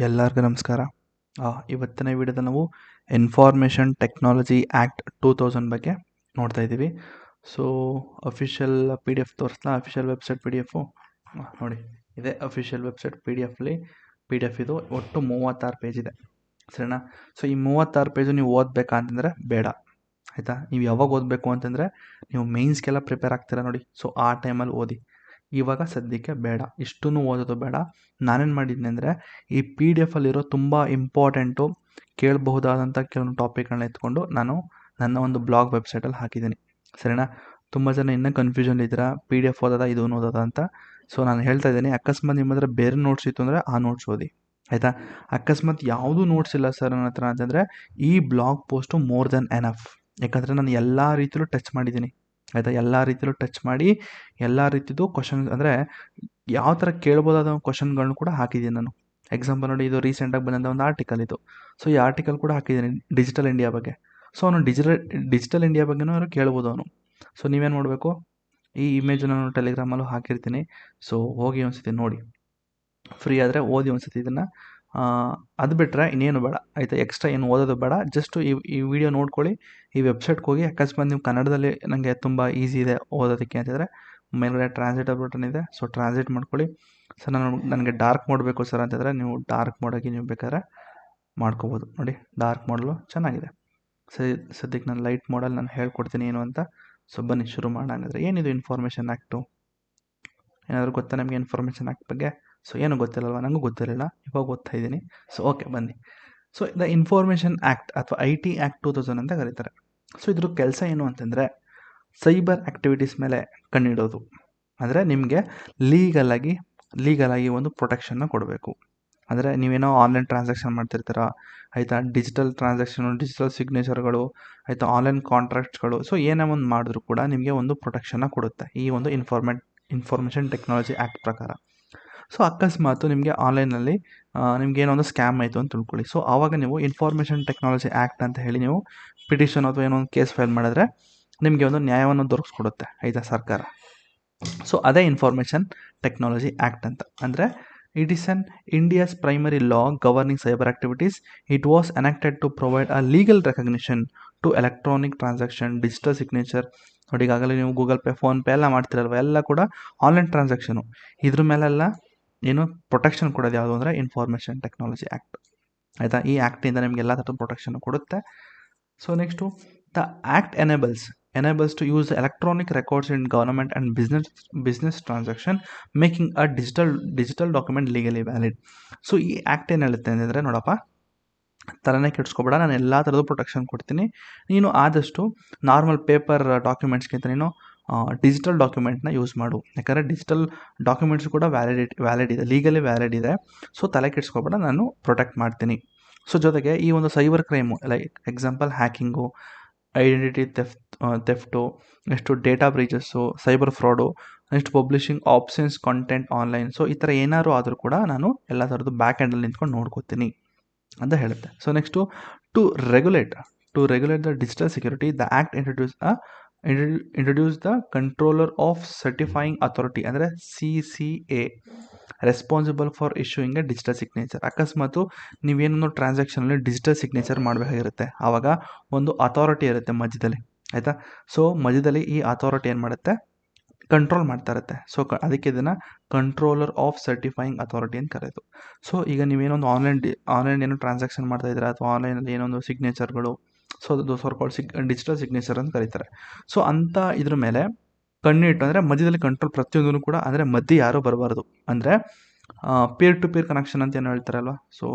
ಎಲ್ಲರಿಗೂ ನಮಸ್ಕಾರ. ಇವತ್ತಿನ ವಿಡಿಯೋದಲ್ಲಿ ನಾವು ಇನ್ಫಾರ್ಮೇಷನ್ ಟೆಕ್ನಾಲಜಿ ಆ್ಯಕ್ಟ್ 2000 ಬಗ್ಗೆ ನೋಡ್ತಾ ಇದ್ದೀವಿ. So official P D F ತೋರಿಸ್ಲಾ? Official website P D F ನೋಡಿ, ಇದೆ official website P D F ಇದು ಒಟ್ಟು 36 ಪೇಜ್ ಇದೆ, ಸರಿನಾ? ಸೊ ಈ 36 ಪೇಜು ನೀವು ಓದಬೇಕಾ ಅಂತಂದರೆ ಬೇಡ, ಆಯಿತಾ? ನೀವು ಯಾವಾಗ ಓದಬೇಕು ಅಂತಂದರೆ ನೀವು ಮೇನ್ಸ್ಗೆಲ್ಲ ಪ್ರಿಪೇರ್ ಆಗ್ತೀರಾ ನೋಡಿ, ಸೊ ಆ ಟೈಮಲ್ಲಿ ಓದಿ. ಇವಾಗ ಸದ್ಯಕ್ಕೆ ಬೇಡ, ಇಷ್ಟೂ ಓದೋದು ಬೇಡ. ನಾನೇನು ಮಾಡಿದ್ದೀನಿ ಅಂದರೆ ಈ ಪಿ ಡಿ ಎಫಲ್ಲಿರೋ ತುಂಬ ಇಂಪಾರ್ಟೆಂಟು ಕೇಳಬಹುದಾದಂಥ ಕೆಲವೊಂದು ಟಾಪಿಕ್ಗಳನ್ನ ಎತ್ಕೊಂಡು ನಾನು ನನ್ನ ಒಂದು ಬ್ಲಾಗ್ ವೆಬ್ಸೈಟಲ್ಲಿ ಹಾಕಿದ್ದೀನಿ, ಸರಿನಾ? ತುಂಬ ಜನ ಇನ್ನೂ ಕನ್ಫ್ಯೂಷನ್ ಇದ್ದೀರಾ, ಪಿ ಡಿ ಎಫ್ ಓದೋದಾ ಇದು ಓದೋದಾ ಅಂತ. ಸೊ ನಾನು ಹೇಳ್ತಾ ಇದ್ದೀನಿ, ಅಕಸ್ಮಾತ್ ನಿಮ್ಮ ಹತ್ರ ಬೇರೆ ನೋಟ್ಸ್ ಇತ್ತು ಅಂದರೆ ಆ ನೋಟ್ಸ್ ಓದಿ, ಆಯಿತಾ? ಅಕಸ್ಮಾತ್ ಯಾವುದೂ ನೋಟ್ಸ್ ಇಲ್ಲ ಸರ್ ನನ್ನ ಹತ್ರ ಅಂತಂದರೆ ಈ blog post more than enough. ಯಾಕಂದರೆ ನಾನು ಎಲ್ಲ ರೀತಿಯಲ್ಲೂ ಟಚ್ ಮಾಡಿದ್ದೀನಿ, ಆಯಿತಾ? ಎಲ್ಲ ರೀತಿಯಲ್ಲೂ ಟಚ್ ಮಾಡಿ ಎಲ್ಲ ರೀತಿಯದು ಕ್ವಶನ್ ಅಂದರೆ ಯಾವ ಥರ ಕೇಳ್ಬೋದಾದ ಕ್ವಶನ್ಗಳನ್ನೂ ಕೂಡ ಹಾಕಿದ್ದೀನಿ ನಾನು. ಎಕ್ಸಾಂಪಲ್ ನೋಡಿ, ಇದು ರೀಸೆಂಟಾಗಿ ಬಂದಂಥ ಒಂದು ಆರ್ಟಿಕಲ್ ಇದು. ಸೊ ಈ ಆರ್ಟಿಕಲ್ ಕೂಡ ಹಾಕಿದ್ದೀನಿ ಡಿಜಿಟಲ್ ಇಂಡಿಯಾ ಬಗ್ಗೆ. ಸೊ ಅವನು ಡಿಜಿಟಲ್ ಇಂಡಿಯಾ ಬಗ್ಗೆನೂ ಅವರು ಕೇಳ್ಬೋದು ಅವನು. ಸೊ ನೀವೇನು ಮಾಡಬೇಕು, ಈ ಇಮೇಜ್ ನಾನು ಟೆಲಿಗ್ರಾಮಲ್ಲೂ ಹಾಕಿರ್ತೀನಿ. ಸೊ ಹೋಗಿ ಒಂದ್ಸತಿ ನೋಡಿ, ಫ್ರೀ ಆದರೆ ಓದಿ ಒಂದ್ಸತಿ ಇದನ್ನು. ಅದು ಬಿಟ್ಟರೆ ಇನ್ನೇನು ಬೇಡ, ಆಯಿತಾ? ಎಕ್ಸ್ಟ್ರಾ ಏನು ಓದೋದು ಬೇಡ, ಜಸ್ಟು ಈ ವಿಡಿಯೋ ನೋಡ್ಕೊಳ್ಳಿ, ಈ ವೆಬ್ಸೈಟ್ಗೆ ಹೋಗಿ. ಅಕಸ್ಮಾತ್ ನೀವು ಕನ್ನಡದಲ್ಲಿ ನನಗೆ ತುಂಬ ಈಸಿ ಇದೆ ಓದೋದಕ್ಕೆ ಅಂತಂದರೆ ಮೇಲ್ಗಡೆ ಟ್ರಾನ್ಸ್ಲೇಟರ್ ಬಟನ್ ಇದೆ, ಸೊ ಟ್ರಾನ್ಸ್ಲೇಟ್ ಮಾಡ್ಕೊಳ್ಳಿ. ಸರ್ ನನಗೆ ಡಾರ್ಕ್ ಮಾಡಬೇಕು ಸರ್ ಅಂತಂದರೆ ನೀವು ಡಾರ್ಕ್ ಮೋಡಾಗಿ ನೀವು ಬೇಕಾದ್ರೆ ಮಾಡ್ಕೋಬೋದು. ನೋಡಿ, ಡಾರ್ಕ್ ಮಾಡಲು ಚೆನ್ನಾಗಿದೆ. ಸದ್ಯಕ್ಕೆ ನಾನು ಲೈಟ್ ಮೋಡಲ್ಲಿ ನಾನು ಹೇಳ್ಕೊಡ್ತೀನಿ ಏನು ಅಂತ. ಸೊ ಬನ್ನಿ ಶುರು ಮಾಡೋಣ. ಹಂಗಂದರೆ ಏನಿದು ಇನ್ಫಾರ್ಮೇಷನ್ ಆ್ಯಕ್ಟು? ಏನಾದರೂ ಗೊತ್ತಾ ನಿಮಗೆ ಇನ್ಫಾರ್ಮೇಷನ್ ಆ್ಯಕ್ಟ್ ಬಗ್ಗೆ? ಸೊ ಏನೂ ಗೊತ್ತಿಲ್ಲಲ್ವ? ನನಗೂ ಗೊತ್ತಿರಲಿಲ್ಲ, ಇವಾಗ ಓದ್ತಾ ಇದ್ದೀನಿ. ಸೊ ಓಕೆ ಬನ್ನಿ. ಸೊ ದ ಇನ್ಫಾರ್ಮೇಷನ್ ಆ್ಯಕ್ಟ್ ಅಥವಾ IT ಆ್ಯಕ್ಟ್ 2000 ಅಂತ ಕರೀತಾರೆ. ಸೊ ಇದ್ರ ಕೆಲಸ ಏನು ಅಂತಂದರೆ ಸೈಬರ್ ಆ್ಯಕ್ಟಿವಿಟೀಸ್ ಮೇಲೆ ಕಣ್ಣಿಡೋದು. ಅಂದರೆ ನಿಮಗೆ ಲೀಗಲಾಗಿ ಒಂದು ಪ್ರೊಟೆಕ್ಷನ್ನ ಕೊಡಬೇಕು. ಅಂದರೆ ನೀವೇನೋ ಆನ್ಲೈನ್ ಟ್ರಾನ್ಸಾಕ್ಷನ್ ಮಾಡ್ತಿರ್ತೀರ, ಆಯಿತಾ? ಡಿಜಿಟಲ್ ಟ್ರಾನ್ಸಾಕ್ಷನು, ಡಿಜಿಟಲ್ ಸಿಗ್ನೇಚರ್ಗಳು, ಆಯಿತಾ? ಆನ್ಲೈನ್ ಕಾಂಟ್ರಾಕ್ಟ್ಸ್ಗಳು. ಸೊ ಏನೇ ಒಂದು ಮಾಡಿದ್ರೂ ಕೂಡ ನಿಮಗೆ ಒಂದು ಪ್ರೊಟೆಕ್ಷನ್ನ ಕೊಡುತ್ತೆ ಈ ಒಂದು ಇನ್ಫಾರ್ಮೇಷನ್ ಟೆಕ್ನಾಲಜಿ ಆ್ಯಕ್ಟ್ ಪ್ರಕಾರ. ಸೊ ಅಕಸ್ಮಾತು ನಿಮಗೆ ಆನ್ಲೈನಲ್ಲಿ ನಿಮಗೇನೋ ಒಂದು ಸ್ಕ್ಯಾಮ್ ಆಯಿತು ಅಂತ ತಿಳ್ಕೊಳ್ಳಿ. ಸೊ ಆವಾಗ ನೀವು ಇನ್ಫಾರ್ಮೇಷನ್ ಟೆಕ್ನಾಲಜಿ ಆ್ಯಕ್ಟ್ ಅಂತ ಹೇಳಿ ನೀವು ಪಿಟಿಷನ್ ಅಥವಾ ಏನೋ ಒಂದು ಕೇಸ್ ಫೈಲ್ ಮಾಡಿದ್ರೆ ನಿಮಗೆ ಒಂದು ನ್ಯಾಯವನ್ನು ದೊರಕಿಸ್ಕೊಡುತ್ತೆ, ಆಯಿತಾ? ಸರ್ಕಾರ. ಸೊ ಅದೇ ಇನ್ಫಾರ್ಮೇಷನ್ ಟೆಕ್ನಾಲಜಿ ಆ್ಯಕ್ಟ್ ಅಂತ. ಅಂದರೆ it is an India's primary law governing cyber activities. It was enacted to provide a legal recognition to electronic transaction, digital signature. ನೋಡಿ, ಈಗಾಗಲೇ ನೀವು ಗೂಗಲ್ ಪೇ, ಫೋನ್ಪೇ ಎಲ್ಲ ಮಾಡ್ತಿರಲ್ವ, ಎಲ್ಲ ಕೂಡ ಆನ್ಲೈನ್ ಟ್ರಾನ್ಸಾಕ್ಷನು. ಇದ್ರ ಮೇಲೆಲ್ಲ ಏನು ಪ್ರೊಟೆಕ್ಷನ್ ಕೊಡೋದು ಯಾವುದು ಅಂದರೆ ಇನ್ಫಾರ್ಮೇಷನ್ ಟೆಕ್ನಾಲಜಿ ಆ್ಯಕ್ಟ್, ಆಯಿತಾ? ಈ ಆ್ಯಕ್ಟಿಂದ ನಿಮಗೆ ಎಲ್ಲ ಥರದ ಪ್ರೊಟೆಕ್ಷನ್ ಕೊಡುತ್ತೆ. So next, the act enables to use the electronic records in government and business transaction, making a digital document legally valid. So ಈ ಆ್ಯಕ್ಟ್ ಏನು ಹೇಳುತ್ತೆ ಅಂದರೆ, ನೋಡಪ್ಪ, ತಲೆನೇ ಕೆಡಿಸ್ಕೊಬೇಡ, ನಾನು ಎಲ್ಲ ಥರದ್ದು ಪ್ರೊಟೆಕ್ಷನ್ ಕೊಡ್ತೀನಿ. ನೀನು ಆದಷ್ಟು ನಾರ್ಮಲ್ ಪೇಪರ್ ಡಾಕ್ಯುಮೆಂಟ್ಸ್ಗಿಂತ ನೀನು ಡಿಜಿಟಲ್ ಡಾಕ್ಯುಮೆಂಟ್ನ ಯೂಸ್ ಮಾಡು. ಯಾಕಂದರೆ ಡಿಜಿಟಲ್ ಡಾಕ್ಯುಮೆಂಟ್ಸ್ ಕೂಡ ವ್ಯಾಲಿಡ್ ಇದೆ, ಲೀಗಲಿ ವ್ಯಾಲಿಡ್ ಇದೆ. ಸೊ ತಲೆ ಕೆಡಿಸ್ಕೊಬೇಡ, ನಾನು ಪ್ರೊಟೆಕ್ಟ್ ಮಾಡ್ತೀನಿ. ಸೊ ಜೊತೆಗೆ ಈ ಒಂದು cyber crime, like example hacking, identity theft, next data breaches, cyber fraud, next publishing obscene content online. So ಈ ಥರ ಏನಾದ್ರು ಆದರೂ ಕೂಡ ನಾನು ಎಲ್ಲ ಥರದ್ದು ಬ್ಯಾಕ್ ಎಂಡಲ್ಲಿ ನಿಂತ್ಕೊಂಡು ನೋಡ್ಕೋತೀನಿ ಅಂತ ಹೇಳುತ್ತೆ. So next, to regulate the digital security, the act introduced the controller of certifying authority, ಅಂದರೆ CCA, responsible for issuing a digital signature. ಅಕಸ್ಮಾತು ನೀವೇನೊಂದು ಟ್ರಾನ್ಸಾಕ್ಷನಲ್ಲಿ ಡಿಜಿಟಲ್ ಸಿಗ್ನೇಚರ್ ಮಾಡಬೇಕಾಗಿರುತ್ತೆ, ಆವಾಗ ಒಂದು ಅಥಾರಿಟಿ ಇರುತ್ತೆ ಮಧ್ಯದಲ್ಲಿ, ಆಯಿತಾ? ಸೊ ಮಧ್ಯದಲ್ಲಿ ಈ ಅಥಾರಿಟಿ ಏನು ಮಾಡುತ್ತೆ, ಕಂಟ್ರೋಲ್ ಮಾಡ್ತಾ ಇರುತ್ತೆ. ಸೊ ಅದಕ್ಕೆ ಇದನ್ನು ಕಂಟ್ರೋಲರ್ ಆಫ್ ಸರ್ಟಿಫೈಯಿಂಗ್ ಅಥಾರಿಟಿ ಅಂತ ಕರೆಯೋದು. ಸೊ ಈಗ ನೀವೇನೊಂದು ಆನ್ಲೈನ್ ಏನೋ ಟ್ರಾನ್ಸಾಕ್ಷನ್ ಮಾಡ್ತಾ ಇದ್ದೀರಾ, ಅಥವಾ ಆನ್ಲೈನಲ್ಲಿ ಏನೊಂದು ಸಿಗ್ನೇಚರ್ಗಳು, ಸೊ ಅದು ಡಿಜಿಟಲ್ ಸಿಗ್ನೇಚರ್ ಅಂತ ಕರೀತಾರೆ. ಸೊ ಅಂಥ ಇದ್ರ ಮೇಲೆ ಕಣ್ಣಿಟ್ಟು, ಅಂದರೆ ಮಧ್ಯದಲ್ಲಿ ಕಂಟ್ರೋಲ್ ಪ್ರತಿಯೊಂದೂ ಕೂಡ, ಅಂದರೆ ಮಧ್ಯೆ ಯಾರೂ ಬರಬಾರ್ದು. ಅಂದರೆ ಪೀರ್ ಟು ಪೀರ್ ಕನೆಕ್ಷನ್ ಅಂತ ಏನು ಹೇಳ್ತಾರಲ್ವ, ಸೊ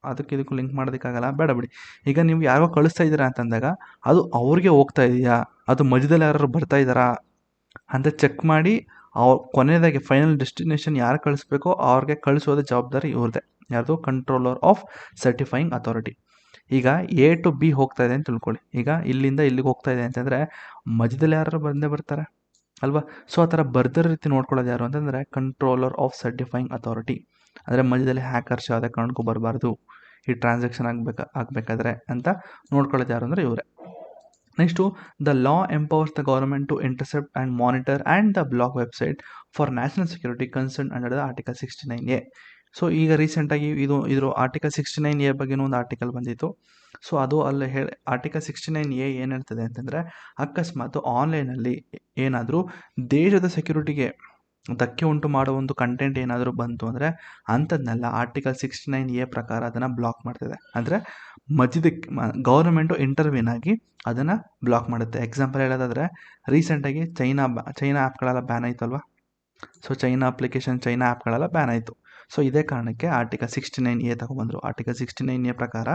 ಇದಕ್ಕೂ ಲಿಂಕ್ ಮಾಡೋದಕ್ಕಾಗಲ್ಲ, ಬೇಡ ಬಿಡಿ. ಈಗ ನೀವು ಯಾರೋ ಕಳಿಸ್ತಾ ಇದ್ದೀರಾ ಅಂತಂದಾಗ ಅದು ಅವ್ರಿಗೆ ಹೋಗ್ತಾ ಇದೆಯಾ, ಅದು ಮಧ್ಯದಲ್ಲಿ ಯಾರು ಬರ್ತಾ ಇದ್ದಾರಾ ಅಂತ ಚೆಕ್ ಮಾಡಿ ಕೊನೆಯದಾಗಿ ಫೈನಲ್ ಡೆಸ್ಟಿನೇಷನ್ ಯಾರು ಕಳಿಸ್ಬೇಕೋ ಅವ್ರಿಗೆ ಕಳಿಸೋದು ಜವಾಬ್ದಾರಿ ಇವ್ರದ್ದೇ. ಯಾರ್ದು? Controller of certifying authority. ಈಗ A to B ಹೋಗ್ತಾ ಇದೆ ಅಂತ ತಿಳ್ಕೊಳ್ಳಿ. ಈಗ ಇಲ್ಲಿಂದ ಇಲ್ಲಿಗೆ ಹೋಗ್ತಾ ಇದೆ ಅಂತಂದರೆ ಮಧ್ಯದಲ್ಲಿ ಯಾರು ಬಂದೇ ಬರ್ತಾರೆ ಅಲ್ವಾ? ಸೊ ಆ ಥರ ಬರ್ದಿರೋ ರೀತಿ ನೋಡ್ಕೊಳ್ಳೋದು ಯಾರು ಅಂತಂದರೆ ಕಂಟ್ರೋಲರ್ ಆಫ್ ಸರ್ಟಿಫೈಯಿಂಗ್ ಅಥಾರಿಟಿ. ಅಂದರೆ ಮಧ್ಯದಲ್ಲಿ ಹ್ಯಾಕರ್ಸ್ ಯಾವುದೇ ಕಾರಣಕ್ಕೂ ಬರಬಾರ್ದು ಈ ಟ್ರಾನ್ಸಾಕ್ಷನ್ ಆಗಬೇಕಾದ್ರೆ ಅಂತ ನೋಡ್ಕೊಳ್ಳೋದು ಯಾರು ಅಂದರೆ ಇವರೇ. Next, the law empowers the government to intercept and monitor and the block website for national security concern under the article 69A. So ಈಗ ರೀಸೆಂಟಾಗಿ ಇದ್ರ ಆರ್ಟಿಕಲ್ 69A ಬಗ್ಗೆನೂ ಒಂದು ಆರ್ಟಿಕಲ್ ಬಂದಿತ್ತು. ಸೊ ಅದು ಅಲ್ಲಿ ಆರ್ಟಿಕಲ್ 69A ಏನು ಹೇಳ್ತದೆ ಅಂತಂದರೆ, ಅಕಸ್ಮಾತ್ ಆನ್ಲೈನಲ್ಲಿ ಏನಾದರೂ ದೇಶದ ಸೆಕ್ಯೂರಿಟಿಗೆ ಧಕ್ಕೆ ಉಂಟು ಮಾಡೋ ಒಂದು ಕಂಟೆಂಟ್ ಏನಾದರೂ ಬಂತು ಅಂದರೆ ಅಂಥದ್ನೆಲ್ಲ ಆರ್ಟಿಕಲ್ 69A ಪ್ರಕಾರ ಅದನ್ನು ಬ್ಲಾಕ್ ಮಾಡ್ತದೆ. ಅಂದರೆ ಮಧ್ಯದಕ್ಕೆ ಗೌರ್ಮೆಂಟು ಇಂಟರ್ವ್ಯೂನ್ ಆಗಿ ಅದನ್ನು ಬ್ಲಾಕ್ ಮಾಡುತ್ತೆ. ಎಕ್ಸಾಂಪಲ್ ಹೇಳೋದಾದರೆ ರೀಸೆಂಟಾಗಿ ಚೈನಾ ಆ್ಯಪ್ಗಳೆಲ್ಲ ಬ್ಯಾನ್ ಆಯಿತಲ್ವ. ಸೊ ಚೈನಾ ಅಪ್ಲಿಕೇಶನ್, ಚೈನಾ ಆ್ಯಪ್ಗಳೆಲ್ಲ ಬ್ಯಾನ್ ಆಯಿತು. ಸೊ ಇದೇ ಕಾರಣಕ್ಕೆ ಆರ್ಟಿಕಲ್ 69A ತಗೊಂಡ್ಬಂದರು. ಆರ್ಟಿಕಲ್ 69A ಪ್ರಕಾರ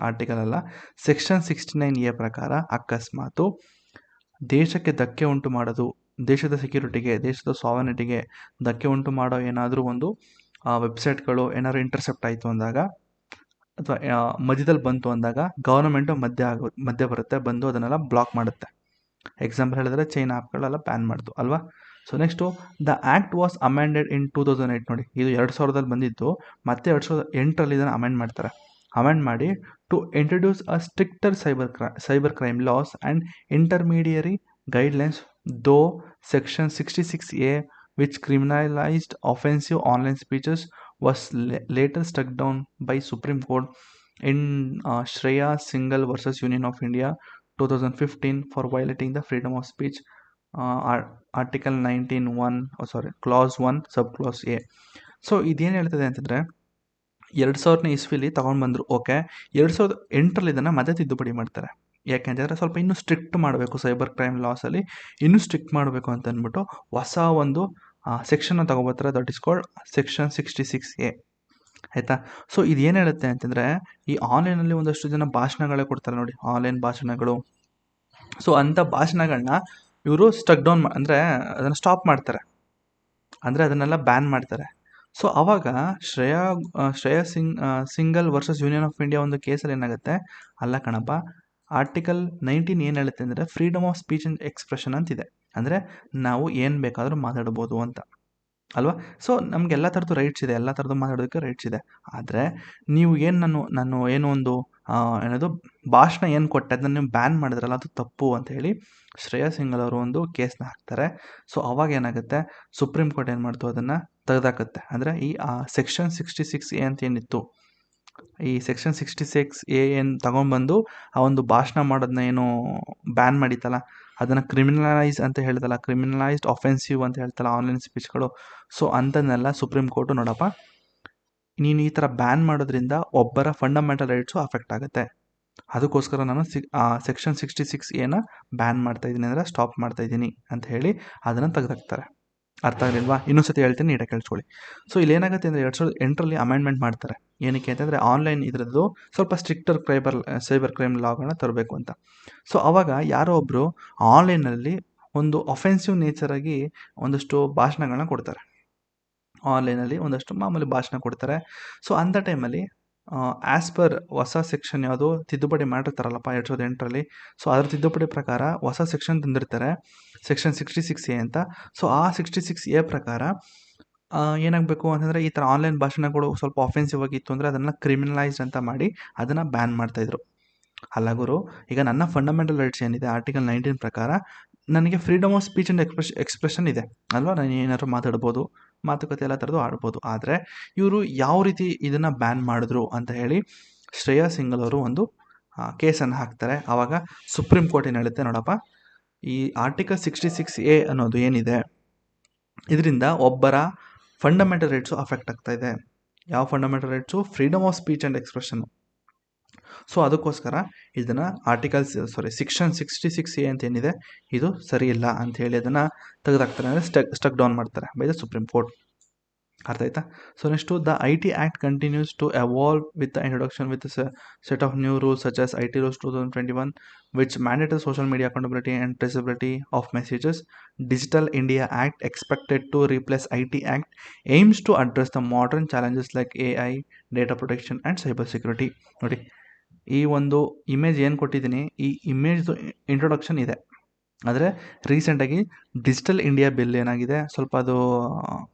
ಆರ್ಟಿಕಲ್ ಅಲ್ಲ, ಸೆಕ್ಷನ್ 69A ಪ್ರಕಾರ ಅಕಸ್ಮಾತು ದೇಶಕ್ಕೆ ಧಕ್ಕೆ ಉಂಟು ಮಾಡೋದು, ದೇಶದ ಸೆಕ್ಯೂರಿಟಿಗೆ, ದೇಶದ ಸಾವರ್ನಿಟಿಗೆ ಧಕ್ಕೆ ಉಂಟು ಮಾಡೋ ಏನಾದರೂ ಒಂದು ವೆಬ್ಸೈಟ್ಗಳು ಏನಾದರೂ ಇಂಟರ್ಸೆಪ್ಟ್ ಆಯಿತು ಅಂದಾಗ, ಅಥವಾ ಮಧ್ಯದಲ್ಲಿ ಬಂತು ಅಂದಾಗ ಗೌರ್ಮೆಂಟು ಮಧ್ಯ ಬರುತ್ತೆ, ಬಂದು ಅದನ್ನೆಲ್ಲ ಬ್ಲಾಕ್ ಮಾಡುತ್ತೆ. ಎಕ್ಸಾಂಪಲ್ ಹೇಳಿದ್ರೆ ಚೈನಾ ಆ್ಯಪ್ಗಳೆಲ್ಲ ಬ್ಯಾನ್ ಮಾಡ್ತು ಅಲ್ವಾ. So next the act was amended in 2008. ನೋಡಿ, ಇದು 2000ದಲ್ಲಿ ಬಂದಿದ್ದು, ಮತ್ತೆ 2008ರಲ್ಲಿ ಇದನ್ನು ಅಮೆಂಡ್ ಮಾಡ್ತಾರೆ. ಅಮೆಂಡ್ ಮಾಡಿ to introduce a stricter cyber crime laws and intermediary guidelines, though section 66A which criminalized offensive online speeches was later struck down by Supreme Court in Shreya Singhal versus Union of India 2015 for violating the freedom of speech, article 19(1) class 1 sub class A. So ಇದೇನು ಹೇಳ್ತದೆ ಅಂತಂದರೆ, 2000ನೇ ಇಸ್ವಿಲಿ ತೊಗೊಂಡು ಬಂದರು. Okay, 2008ರಲ್ಲಿ ಇದನ್ನು ಮತ್ತೆ ತಿದ್ದುಪಡಿ ಮಾಡ್ತಾರೆ. ಯಾಕೆಂತಂದರೆ ಸ್ವಲ್ಪ ಇನ್ನೂ ಸ್ಟ್ರಿಕ್ಟ್ ಮಾಡಬೇಕು, ಸೈಬರ್ ಕ್ರೈಮ್ ಲಾಸಲ್ಲಿ ಇನ್ನೂ ಸ್ಟ್ರಿಕ್ಟ್ ಮಾಡಬೇಕು ಅಂತ ಅಂದ್ಬಿಟ್ಟು ಹೊಸ ಒಂದು ಸೆಕ್ಷನ್ನ ತೊಗೊಬರ್ತಾರೆ. That is called section 66A. ಆಯಿತಾ. ಸೊ ಇದೇನು ಹೇಳುತ್ತೆ ಅಂತಂದರೆ, ಈ ಆನ್ಲೈನಲ್ಲಿ ಒಂದಷ್ಟು ಜನ ಭಾಷಣಗಳೇ ಕೊಡ್ತಾರೆ ನೋಡಿ, ಆನ್ಲೈನ್ ಭಾಷಣಗಳು. ಸೊ ಅಂಥ ಭಾಷಣಗಳನ್ನ ಇವರು ಸ್ಟಕ್ ಡೌನ್ ಅಂದರೆ ಅದನ್ನು ಸ್ಟಾಪ್ ಮಾಡ್ತಾರೆ, ಅಂದರೆ ಅದನ್ನೆಲ್ಲ ಬ್ಯಾನ್ ಮಾಡ್ತಾರೆ. ಸೊ ಆವಾಗ Shreya Singhal versus union of India ಒಂದು ಕೇಸಲ್ಲಿ ಏನಾಗುತ್ತೆ, ಅಲ್ಲ ಕಣಪ್ಪ, ಆರ್ಟಿಕಲ್ 19 ಏನು ಹೇಳುತ್ತೆ ಅಂದರೆ freedom of speech and expression ಅಂತಿದೆ. ಅಂದರೆ ನಾವು ಏನು ಬೇಕಾದರೂ ಮಾತಾಡ್ಬೋದು ಅಂತ ಅಲ್ವಾ. ಸೊ ನಮ್ಗೆ ಎಲ್ಲ ಥರದ್ದು ರೈಟ್ಸ್ ಇದೆ, ಎಲ್ಲ ಥರದ್ದು ಮಾತಾಡೋದಕ್ಕೆ ರೈಟ್ಸ್ ಇದೆ. ಆದರೆ ನೀವು ನಾನು ಏನೋ ಒಂದು ಏನದು ಭಾಷಣ ಏನು ಕೊಟ್ಟೆ ಅದನ್ನು ನೀವು ಬ್ಯಾನ್ ಮಾಡಿದ್ರಲ್ಲ, ಅದು ತಪ್ಪು ಅಂತ ಹೇಳಿ ಶ್ರೇಯಾ ಸಿಂಗಲ್ ಅವರು ಒಂದು ಕೇಸ್ನ ಹಾಕ್ತಾರೆ. ಸೊ ಅವಾಗ ಏನಾಗುತ್ತೆ, ಸುಪ್ರೀಂ ಕೋರ್ಟ್ ಏನು ಮಾಡ್ತು, ಅದನ್ನು ತೆಗೆದಾಕುತ್ತೆ. ಅಂದರೆ ಈ ಸೆಕ್ಷನ್ 66A ಅಂತ ಏನಿತ್ತು, ಈ ಸೆಕ್ಷನ್ 66A ಏನು ತಗೊಂಡ್ಬಂದು ಆ ಒಂದು ಭಾಷಣ ಮಾಡೋದನ್ನ ಏನು ಬ್ಯಾನ್ ಮಾಡಿತ್ತಲ್ಲ, ಅದನ್ನು ಕ್ರಿಮಿನಲೈಸ್ ಅಂತ ಹೇಳ್ತಲ್ಲ, ಕ್ರಿಮಿನಲೈಸ್ಡ್ ಆಫೆನ್ಸಿವ್ ಅಂತ ಹೇಳ್ತಲ್ಲ ಆನ್ಲೈನ್ ಸ್ಪೀಚ್ಗಳು. ಸೊ ಅಂಥನ್ನೆಲ್ಲ ಸುಪ್ರೀಂ ಕೋರ್ಟು, ನೋಡಪ್ಪ, ನೀನು ಈ ಥರ ಬ್ಯಾನ್ ಮಾಡೋದ್ರಿಂದ ಒಬ್ಬರ ಫಂಡಮೆಂಟಲ್ ರೈಟ್ಸು ಅಫೆಕ್ಟ್ ಆಗುತ್ತೆ, ಅದಕ್ಕೋಸ್ಕರ ನಾನು ಸೆಕ್ಷನ್ 66A ಬ್ಯಾನ್ ಮಾಡ್ತಾಯಿದ್ದೀನಿ, ಅಂದರೆ ಸ್ಟಾಪ್ ಮಾಡ್ತಾಯಿದ್ದೀನಿ ಅಂತ ಹೇಳಿ ಅದನ್ನು ತೆಗೆದಾಕ್ತಾರೆ. ಅರ್ಥ ಆಗಲಿಲ್ವಾ? ಇನ್ನೊಂದು ಸತಿ ಹೇಳ್ತೀನಿ, ನೀಟಾಗಿ ಕೇಳಿಸ್ಕೊಳ್ಳಿ. ಸೊ ಇಲ್ಲಿ ಏನಾಗುತ್ತೆ ಅಂದರೆ 2008ರಲ್ಲಿ ಅಮೆಂಡ್ಮೆಂಟ್ ಮಾಡ್ತಾರೆ. ಏನಕ್ಕೆ ಅಂತಂದರೆ ಆನ್ಲೈನ್ ಇದರದ್ದು ಸ್ವಲ್ಪ ಸ್ಟ್ರಿಕ್ಟರ್ ಸೈಬರ್ ಕ್ರೈಮ್ ಲಾಗಳನ್ನ ತರಬೇಕು ಅಂತ. ಸೊ ಆವಾಗ ಯಾರೋ ಒಬ್ಬರು ಆನ್ಲೈನಲ್ಲಿ ಒಂದು ಅಫೆನ್ಸಿವ್ ನೇಚರಾಗಿ ಒಂದಷ್ಟು ಭಾಷಣಗಳನ್ನ ಕೊಡ್ತಾರೆ, ಆನ್ಲೈನಲ್ಲಿ ಒಂದಷ್ಟು ಮಾಮೂಲಿ ಭಾಷಣ ಕೊಡ್ತಾರೆ. ಸೊ ಅಂಥ ಟೈಮಲ್ಲಿ ಆ್ಯಸ್ ಪರ್ ಹೊಸ ಸೆಕ್ಷನ್ ಯಾವುದು ತಿದ್ದುಪಡಿ ಮಾಡಿರ್ತಾರಲ್ಲಪ್ಪ 2008ರಲ್ಲಿ, ಸೊ ಅದರ ತಿದ್ದುಪಡಿ ಪ್ರಕಾರ ಹೊಸ ಸೆಕ್ಷನ್ ತಂದಿರ್ತಾರೆ, ಸೆಕ್ಷನ್ 66A ಅಂತ. ಸೊ ಆ 66A ಪ್ರಕಾರ ಏನಾಗಬೇಕು ಅಂತಂದರೆ, ಈ ಥರ ಆನ್ಲೈನ್ ಭಾಷಣಗಳು ಸ್ವಲ್ಪ ಆಫೆನ್ಸಿವ್ ಆಗಿತ್ತು ಅಂದರೆ ಅದನ್ನು ಕ್ರಿಮಿನಲೈಸ್ಡ್ ಅಂತ ಮಾಡಿ ಅದನ್ನು ಬ್ಯಾನ್ ಮಾಡ್ತಾಯಿದ್ರು. ಅಲ್ಲ ಗುರು, ಈಗ ನನ್ನ ಫಂಡಮೆಂಟಲ್ ರೈಟ್ಸ್ ಏನಿದೆ ಆರ್ಟಿಕಲ್ 19 ಪ್ರಕಾರ ನನಗೆ freedom of speech and expression ಇದೆ ಅಲ್ವಾ, ನಾನು ಏನಾದರೂ ಮಾತಾಡ್ಬೋದು, ಮಾತುಕತೆ ಎಲ್ಲ ಥರದ್ದು ಆಡ್ಬೋದು. ಆದರೆ ಇವರು ಯಾವ ರೀತಿ ಇದನ್ನು ಬ್ಯಾನ್ ಮಾಡಿದ್ರು ಅಂತ ಹೇಳಿ ಶ್ರೇಯಾ ಸಿಂಗಲ್ ಅವರು ಒಂದು ಕೇಸನ್ನು ಹಾಕ್ತಾರೆ. ಆವಾಗ ಸುಪ್ರೀಂ ಕೋರ್ಟ್ ಏನು ಹೇಳುತ್ತೆ, ನೋಡಪ್ಪ, ಈ ಆರ್ಟಿಕಲ್ 66A ಅನ್ನೋದು ಏನಿದೆ, ಇದರಿಂದ ಒಬ್ಬರ ಫಂಡಮೆಂಟಲ್ ರೈಟ್ಸು ಅಫೆಕ್ಟ್ ಆಗ್ತಾ ಇದೆ. ಯಾವ fundamental rights? Freedom of speech and expression. So ಅದಕ್ಕೋಸ್ಕರ ಇದನ್ನು ಸೆಕ್ಷನ್ 66A ಅಂತ ಏನಿದೆ ಇದು ಸರಿ ಇಲ್ಲ ಅಂತ ಹೇಳಿ ಅದನ್ನು ತೆಗೆದಾಕ್ತಾರೆ, ಅಂದರೆ ಸ್ಟಕ್ ಡೌನ್ ಮಾಡ್ತಾರೆ ಬೈ ದ ಸುಪ್ರೀಂ ಕೋರ್ಟ್. ಅರ್ಥ ಆಯ್ತಾ? So next the IT Act continues to evolve with the introduction with set of new rules such as IT rules 2021 which mandates social media accountability and traceability of messages. Digital India Act, expected to replace IT Act, aims to address the modern challenges like AI, data protection and cyber security. ನೋಡಿ, ಈ ಒಂದು image ಏನು ಕೊಟ್ಟಿದ್ದೀನಿ, ಈ ಇಮೇಜ್ದು introduction ಇದೆ. ಆದರೆ ರೀಸೆಂಟಾಗಿ digital India bill ಏನಾಗಿದೆ, ಸ್ವಲ್ಪ ಅದು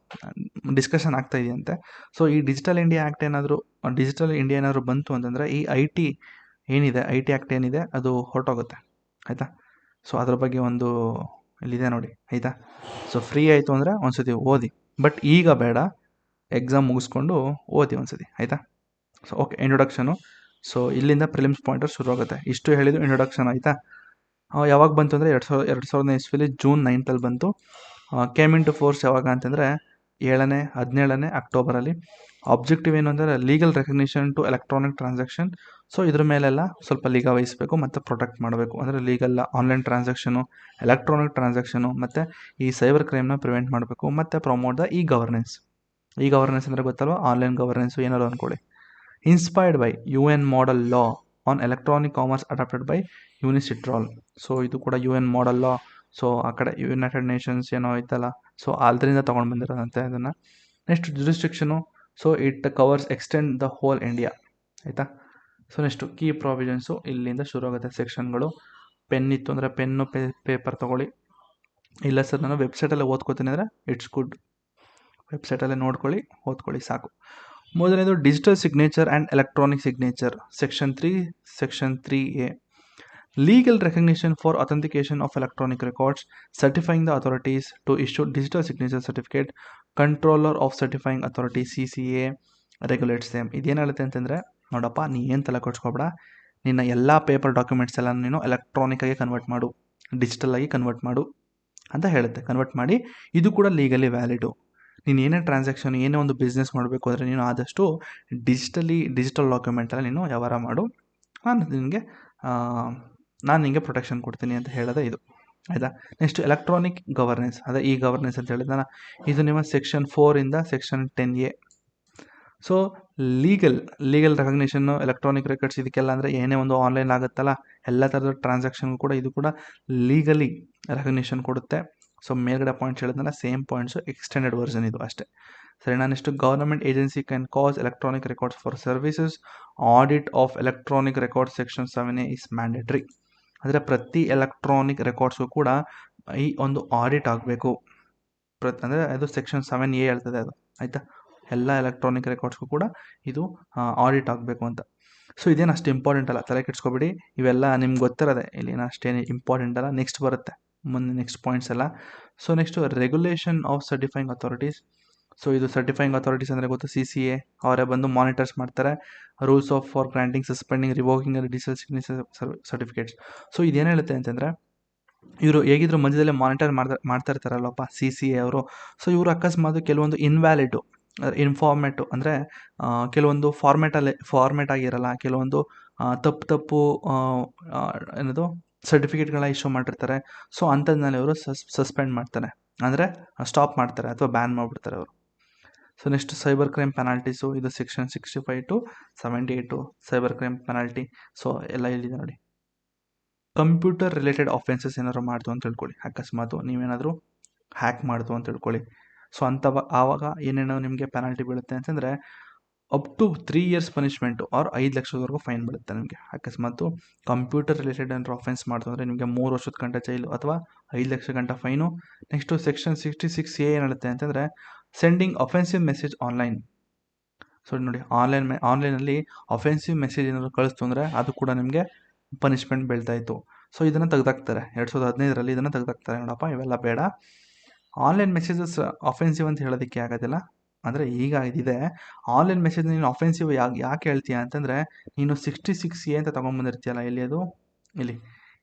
ಡಿಸ್ಕಷನ್ ಆಗ್ತಾ ಇದೆಯಂತೆ. ಸೊ ಈ digital India act digital India ಏನಾದರೂ ಬಂತು ಅಂತಂದರೆ ಈ IT ಆ್ಯಕ್ಟ್ ಏನಿದೆ ಅದು ಹೊರಟೋಗುತ್ತೆ. ಆಯಿತಾ? ಸೊ ಅದ್ರ ಬಗ್ಗೆ ಒಂದು ಇಲ್ಲಿದೆ ನೋಡಿ, ಆಯಿತಾ? ಸೊ ಫ್ರೀ ಆಯಿತು ಅಂದರೆ ಒಂದು ಸತಿ ಓದಿ. ಬಟ್ ಈಗ ಬೇಡ, ಎಕ್ಸಾಮ್ ಮುಗಿಸ್ಕೊಂಡು ಓದಿ ಒಂದ್ಸತಿ, ಆಯಿತಾ. So okay, introduction. ಸೊ ಇಲ್ಲಿಂದ ಪ್ರಿಲಿಮ್ಸ್ ಪಾಯಿಂಟರ್ ಶುರು ಆಗುತ್ತೆ. ಇಷ್ಟು ಹೇಳಿದ್ದು ಇಂಟ್ರೊಡಕ್ಷನ್, ಆಯಿತಾ. ಯಾವಾಗ ಬಂತು ಅಂದರೆ 2000 ಇಸ್ವಿಲಿ ಜೂನ್ 9 ಬಂತು. ಕೇಮ್ ಇನ್ ಟು ಫೋರ್ಸ್ ಯಾವಾಗ ಅಂತಂದರೆ 17ನೇ ಅಕ್ಟೋಬರಲ್ಲಿ. ಆಬ್ಜೆಕ್ಟಿವ್ ಏನು ಅಂದರೆ legal recognition to electronic transaction. So ಇದ್ರ ಮೇಲೆಲ್ಲ ಸ್ವಲ್ಪ ಲೀಗ ವಹಿಸಬೇಕು ಮತ್ತು ಪ್ರೊಟೆಕ್ಟ್ ಮಾಡಬೇಕು. ಅಂದರೆ legal online transaction, electronic transaction ಮತ್ತು ಈ ಸೈಬರ್ ಕ್ರೈಮ್ನ ಪ್ರಿವೆಂಟ್ ಮಾಡಬೇಕು ಮತ್ತು ಪ್ರಮೋಟ್ ದ ಗವರ್ನೆನ್ಸ್. ಗವರ್ನೆನ್ಸ್ ಅಂದರೆ ಗೊತ್ತಲ್ವ, ಆನ್ಲೈನ್ ಗವರ್ನೆನ್ಸು ಏನಾದ್ರು ಅಂದ್ಕೊಳ್ಳಿ. Inspired by UN model law on electronic commerce adopted by UNCITRAL. So ಇದು ಕೂಡ UN ಮಾಡೆಲ್ ಲಾ. ಸೊ ಆ ಕಡೆ ಯುನೈಟೆಡ್ ನೇಷನ್ಸ್ ಏನೋ ಐತಲ್ಲ, ಸೊ ಅದರಿಂದ ತೊಗೊಂಡು ಬಂದಿರೋದಂತೆ ಅದನ್ನು. Next jurisdiction. So it covers extend the whole India, ಆಯಿತಾ. ಸೊ ನೆಕ್ಸ್ಟು ಕೀ ಪ್ರಾವಿಷನ್ಸು ಇಲ್ಲಿಂದ ಶುರು ಆಗುತ್ತೆ ಸೆಕ್ಷನ್ಗಳು. ಪೆನ್ ಇತ್ತು ಅಂದರೆ ಪೆನ್ನು ಪೇಪರ್ ತೊಗೊಳ್ಳಿ. ಇಲ್ಲ ಸರ್ ನಾನು ವೆಬ್ಸೈಟಲ್ಲೇ ಓದ್ಕೋತೀನಿ ಅಂದರೆ ಇಟ್ಸ್ ಗುಡ್, ವೆಬ್ಸೈಟಲ್ಲೇ ನೋಡ್ಕೊಳ್ಳಿ, ಓದ್ಕೊಳ್ಳಿ ಸಾಕು. ಮೊದಲನೇದು digital signature and electronic signature, section 3A. Legal recognition for authentication of electronic records, certifying the authorities to issue digital signature certificate, controller of certifying authority CCA regulates same. ಇದೇನು ಹೇಳುತ್ತೆ ಅಂತಂದರೆ, ನೋಡಪ್ಪ ನೀ ಏನು ತಲೆ ಕೊಡ್ಸ್ಕೊಬೇಡ, ನಿನ್ನ ಎಲ್ಲ ಪೇಪರ್ ಡಾಕ್ಯುಮೆಂಟ್ಸ್ ಎಲ್ಲ ನೀನು ಎಲೆಕ್ಟ್ರಾನಿಕ್ಕಾಗಿ ಕನ್ವರ್ಟ್ ಮಾಡು, ಡಿಜಿಟಲಾಗಿ ಕನ್ವರ್ಟ್ ಮಾಡು ಅಂತ ಹೇಳುತ್ತೆ. ಕನ್ವರ್ಟ್ ಮಾಡಿ ಇದು ಕೂಡ ಲೀಗಲಿ ವ್ಯಾಲಿಡು. ನೀನು ಏನೇ ಟ್ರಾನ್ಸಾಕ್ಷನ್, ಏನೇ ಒಂದು ಬಿಸ್ನೆಸ್ ಮಾಡಬೇಕು ಅಂದರೆ ನೀನು ಆದಷ್ಟು ಡಿಜಿಟಲ್ ಡಾಕ್ಯುಮೆಂಟಲ್ಲಿ ನೀನು ವ್ಯವಹಾರ ಮಾಡು, ನಾನು ನಿನಗೆ ಪ್ರೊಟೆಕ್ಷನ್ ಕೊಡ್ತೀನಿ ಅಂತ ಹೇಳೋದೇ ಇದು, ಆಯಿತಾ. ನೆಕ್ಸ್ಟ್ ಎಲೆಕ್ಟ್ರಾನಿಕ್ ಗವರ್ನೆನ್ಸ್, ಅದೇ ಗವರ್ನೆನ್ಸ್ ಅಂತ ಹೇಳಿದ ಇದು ನಿಮ್ಮ ಸೆಕ್ಷನ್ 4ಇಂದ section 10A. So legal recognition electronic records ಇದಕ್ಕೆಲ್ಲ ಅಂದರೆ ಏನೇ ಒಂದು ಆನ್ಲೈನ್ ಆಗುತ್ತಲ್ಲ ಎಲ್ಲ ಥರದ ಟ್ರಾನ್ಸಾಕ್ಷನ್ಗೂ ಕೂಡ ಇದು ಕೂಡ ಲೀಗಲಿ ರೆಕಗ್ನಿಷನ್ ಕೊಡುತ್ತೆ. ಸೊ ಮೇಲ್ಗಡೆ ಪಾಯಿಂಟ್ಸ್ ಹೇಳಿದ್ನಲ್ಲ ಸೇಮ್ ಪಾಯಿಂಟ್ಸು, ಎಕ್ಸ್ಟೆಂಡೆಡ್ ವರ್ಷನ್ ಇದು ಅಷ್ಟೇ, ಸರಿನಾ. Next government agency can cause electronic records for services, audit of electronic records section 7A is mandatory. ಅಂದರೆ ಪ್ರತಿ ಎಲೆಕ್ಟ್ರಾನಿಕ್ ರೆಕಾರ್ಡ್ಸು ಕೂಡ ಈ ಒಂದು ಆಡಿಟ್ ಆಗಬೇಕು. ಅಂದರೆ ಅದು ಸೆಕ್ಷನ್ 7A ಹೇಳ್ತದೆ ಅದು, ಆಯಿತಾ. ಎಲ್ಲ ಎಲೆಕ್ಟ್ರಾನಿಕ್ ರೆಕಾರ್ಡ್ಸ್ಗೂ ಕೂಡ ಇದು ಆಡಿಟ್ ಆಗಬೇಕು ಅಂತ. ಸೊ ಇದೇನು ಅಷ್ಟು ಇಂಪಾರ್ಟೆಂಟ್ ಅಲ್ಲ, ತಲೆ ಕೆಡಿಸ್ಕೊಬೇಡಿ. ಇವೆಲ್ಲ ನಿಮ್ಗೆ ಗೊತ್ತಿರೋದೆ, ಇಲ್ಲೇನು ಅಷ್ಟೇನು ಇಂಪಾರ್ಟೆಂಟ್ ಅಲ್ಲ. ನೆಕ್ಸ್ಟ್ ಬರುತ್ತೆ ಮುಂದೆ ನೆಕ್ಸ್ಟ್ ಪಾಯಿಂಟ್ಸ್ ಎಲ್ಲ. So next regulation of certifying authorities. So ಇದು ಸರ್ಟಿಫೈಯಿಂಗ್ ಅಥಾರಿಟೀಸ್ ಅಂದರೆ ಗೊತ್ತು, CCA ಅವರೇ ಬಂದು ಮಾನಿಟರ್ಸ್ ಮಾಡ್ತಾರೆ. Rules of for granting, suspending, revoking digital signature certificates. So ಇದೇನು ಹೇಳುತ್ತೆ ಅಂತಂದರೆ, ಇವರು ಹೇಗಿದ್ರು ಮಧ್ಯದಲ್ಲೇ ಮಾನಿಟರ್ ಮಾಡ್ತಾ ಇರ್ತಾರಲ್ಲಪ್ಪ CCA ಅವರು. ಸೊ ಇವರು ಅಕಸ್ಮಾತ್ ಕೆಲವೊಂದು ಇನ್ವ್ಯಾಲಿಡು ಇನ್ಫಾರ್ಮೇಟು ಅಂದರೆ ಕೆಲವೊಂದು ಫಾರ್ಮೇಟ್ ಆಗಿರಲ್ಲ, ಕೆಲವೊಂದು ತಪ್ಪು ಏನದು ಸರ್ಟಿಫಿಕೇಟ್ಗಳನ್ನ ಇಶ್ಯೂ ಮಾಡಿರ್ತಾರೆ. ಸೊ ಅಂಥದ್ಮೇಲೆ ಇವರು ಸಸ್ಪೆಂಡ್ ಮಾಡ್ತಾರೆ, ಅಂದರೆ ಸ್ಟಾಪ್ ಮಾಡ್ತಾರೆ ಅಥವಾ ಬ್ಯಾನ್ ಮಾಡಿಬಿಡ್ತಾರೆ ಅವರು. ಸೊ ನೆಕ್ಸ್ಟ್ ಸೈಬರ್ ಕ್ರೈಮ್ ಪೆನಾಲ್ಟೀಸು, ಇದು section 65 to 78 cyber crime penalty. So ಎಲ್ಲ ಇಲ್ಲಿದೆ ನೋಡಿ. ಕಂಪ್ಯೂಟರ್ ರಿಲೇಟೆಡ್ ಆಫೆನ್ಸಸ್ ಏನಾದ್ರು ಮಾಡ್ತು ಅಂತ ತಿಳ್ಕೊಳ್ಳಿ, ಅಕಸ್ಮಾತು ನೀವೇನಾದರೂ ಹ್ಯಾಕ್ ಮಾಡ್ತು ಅಂತ ತಿಳ್ಕೊಳ್ಳಿ. ಸೊ ಆವಾಗ ಏನೇನೋ ನಿಮಗೆ ಪೆನಾಲ್ಟಿ ಬೀಳುತ್ತೆ ಅಂತಂದರೆ up to 3 years punishment or 5 ಲಕ್ಷದವರೆಗೂ ಫೈನ್ ಬೀಳುತ್ತೆ ನಿಮಗೆ. ಅಕಸ್ಮಾತು ಕಂಪ್ಯೂಟರ್ ರಿಲೇಟೆಡ್ ಏನಾದ್ರು ಆಫೆನ್ಸ್ ಮಾಡ್ತು ಅಂದರೆ ನಿಮಗೆ 3 ವರ್ಷದ ಗಂಟ ಜೈಲು ಅಥವಾ 5 ಲಕ್ಷ ಗಂಟ ಫೈನು. ನೆಕ್ಸ್ಟು ಸೆಕ್ಷನ್ 66A ಏನು ಹೇಳುತ್ತೆ ಅಂತಂದರೆ sending offensive message online. So ನೋಡಿ, ಆನ್ಲೈನಲ್ಲಿ ಅಫೆನ್ಸಿವ್ ಮೆಸೇಜ್ ಏನಾದ್ರು ಕಳಿಸ್ತು ಅಂದರೆ ಅದು ಕೂಡ ನಿಮಗೆ ಪನಿಷ್ಮೆಂಟ್ ಬೀಳ್ತಾಯಿತ್ತು. ಸೊ ಇದನ್ನು ತೆಗೆದಾಕ್ತಾರೆ 2015ರಲ್ಲಿ, ಇದನ್ನು ತೆಗೆದಾಕ್ತಾರೆ. ನೋಡಪ್ಪ ಇವೆಲ್ಲ ಬೇಡ. ಆನ್ಲೈನ್ ಮೆಸೇಜಸ್ ಅಫೆನ್ಸಿವ್ ಅಂತ ಹೇಳೋದಕ್ಕೆ ಆಗೋದಿಲ್ಲ, ಅಂದರೆ ಈಗ ಇದಿದೆ. ಆನ್ಲೈನ್ ಮೆಸೇಜ್ ನೀನು ಅಫೆನ್ಸಿವ್ ಯಾಕೆ ಹೇಳ್ತೀಯ ಅಂತಂದರೆ, ನೀನು 66A ಅಂತ ತೊಗೊಂಬಂದಿರ್ತೀಯಲ್ಲ, ಎಲ್ಲಿ ಅದು, ಇಲ್ಲಿ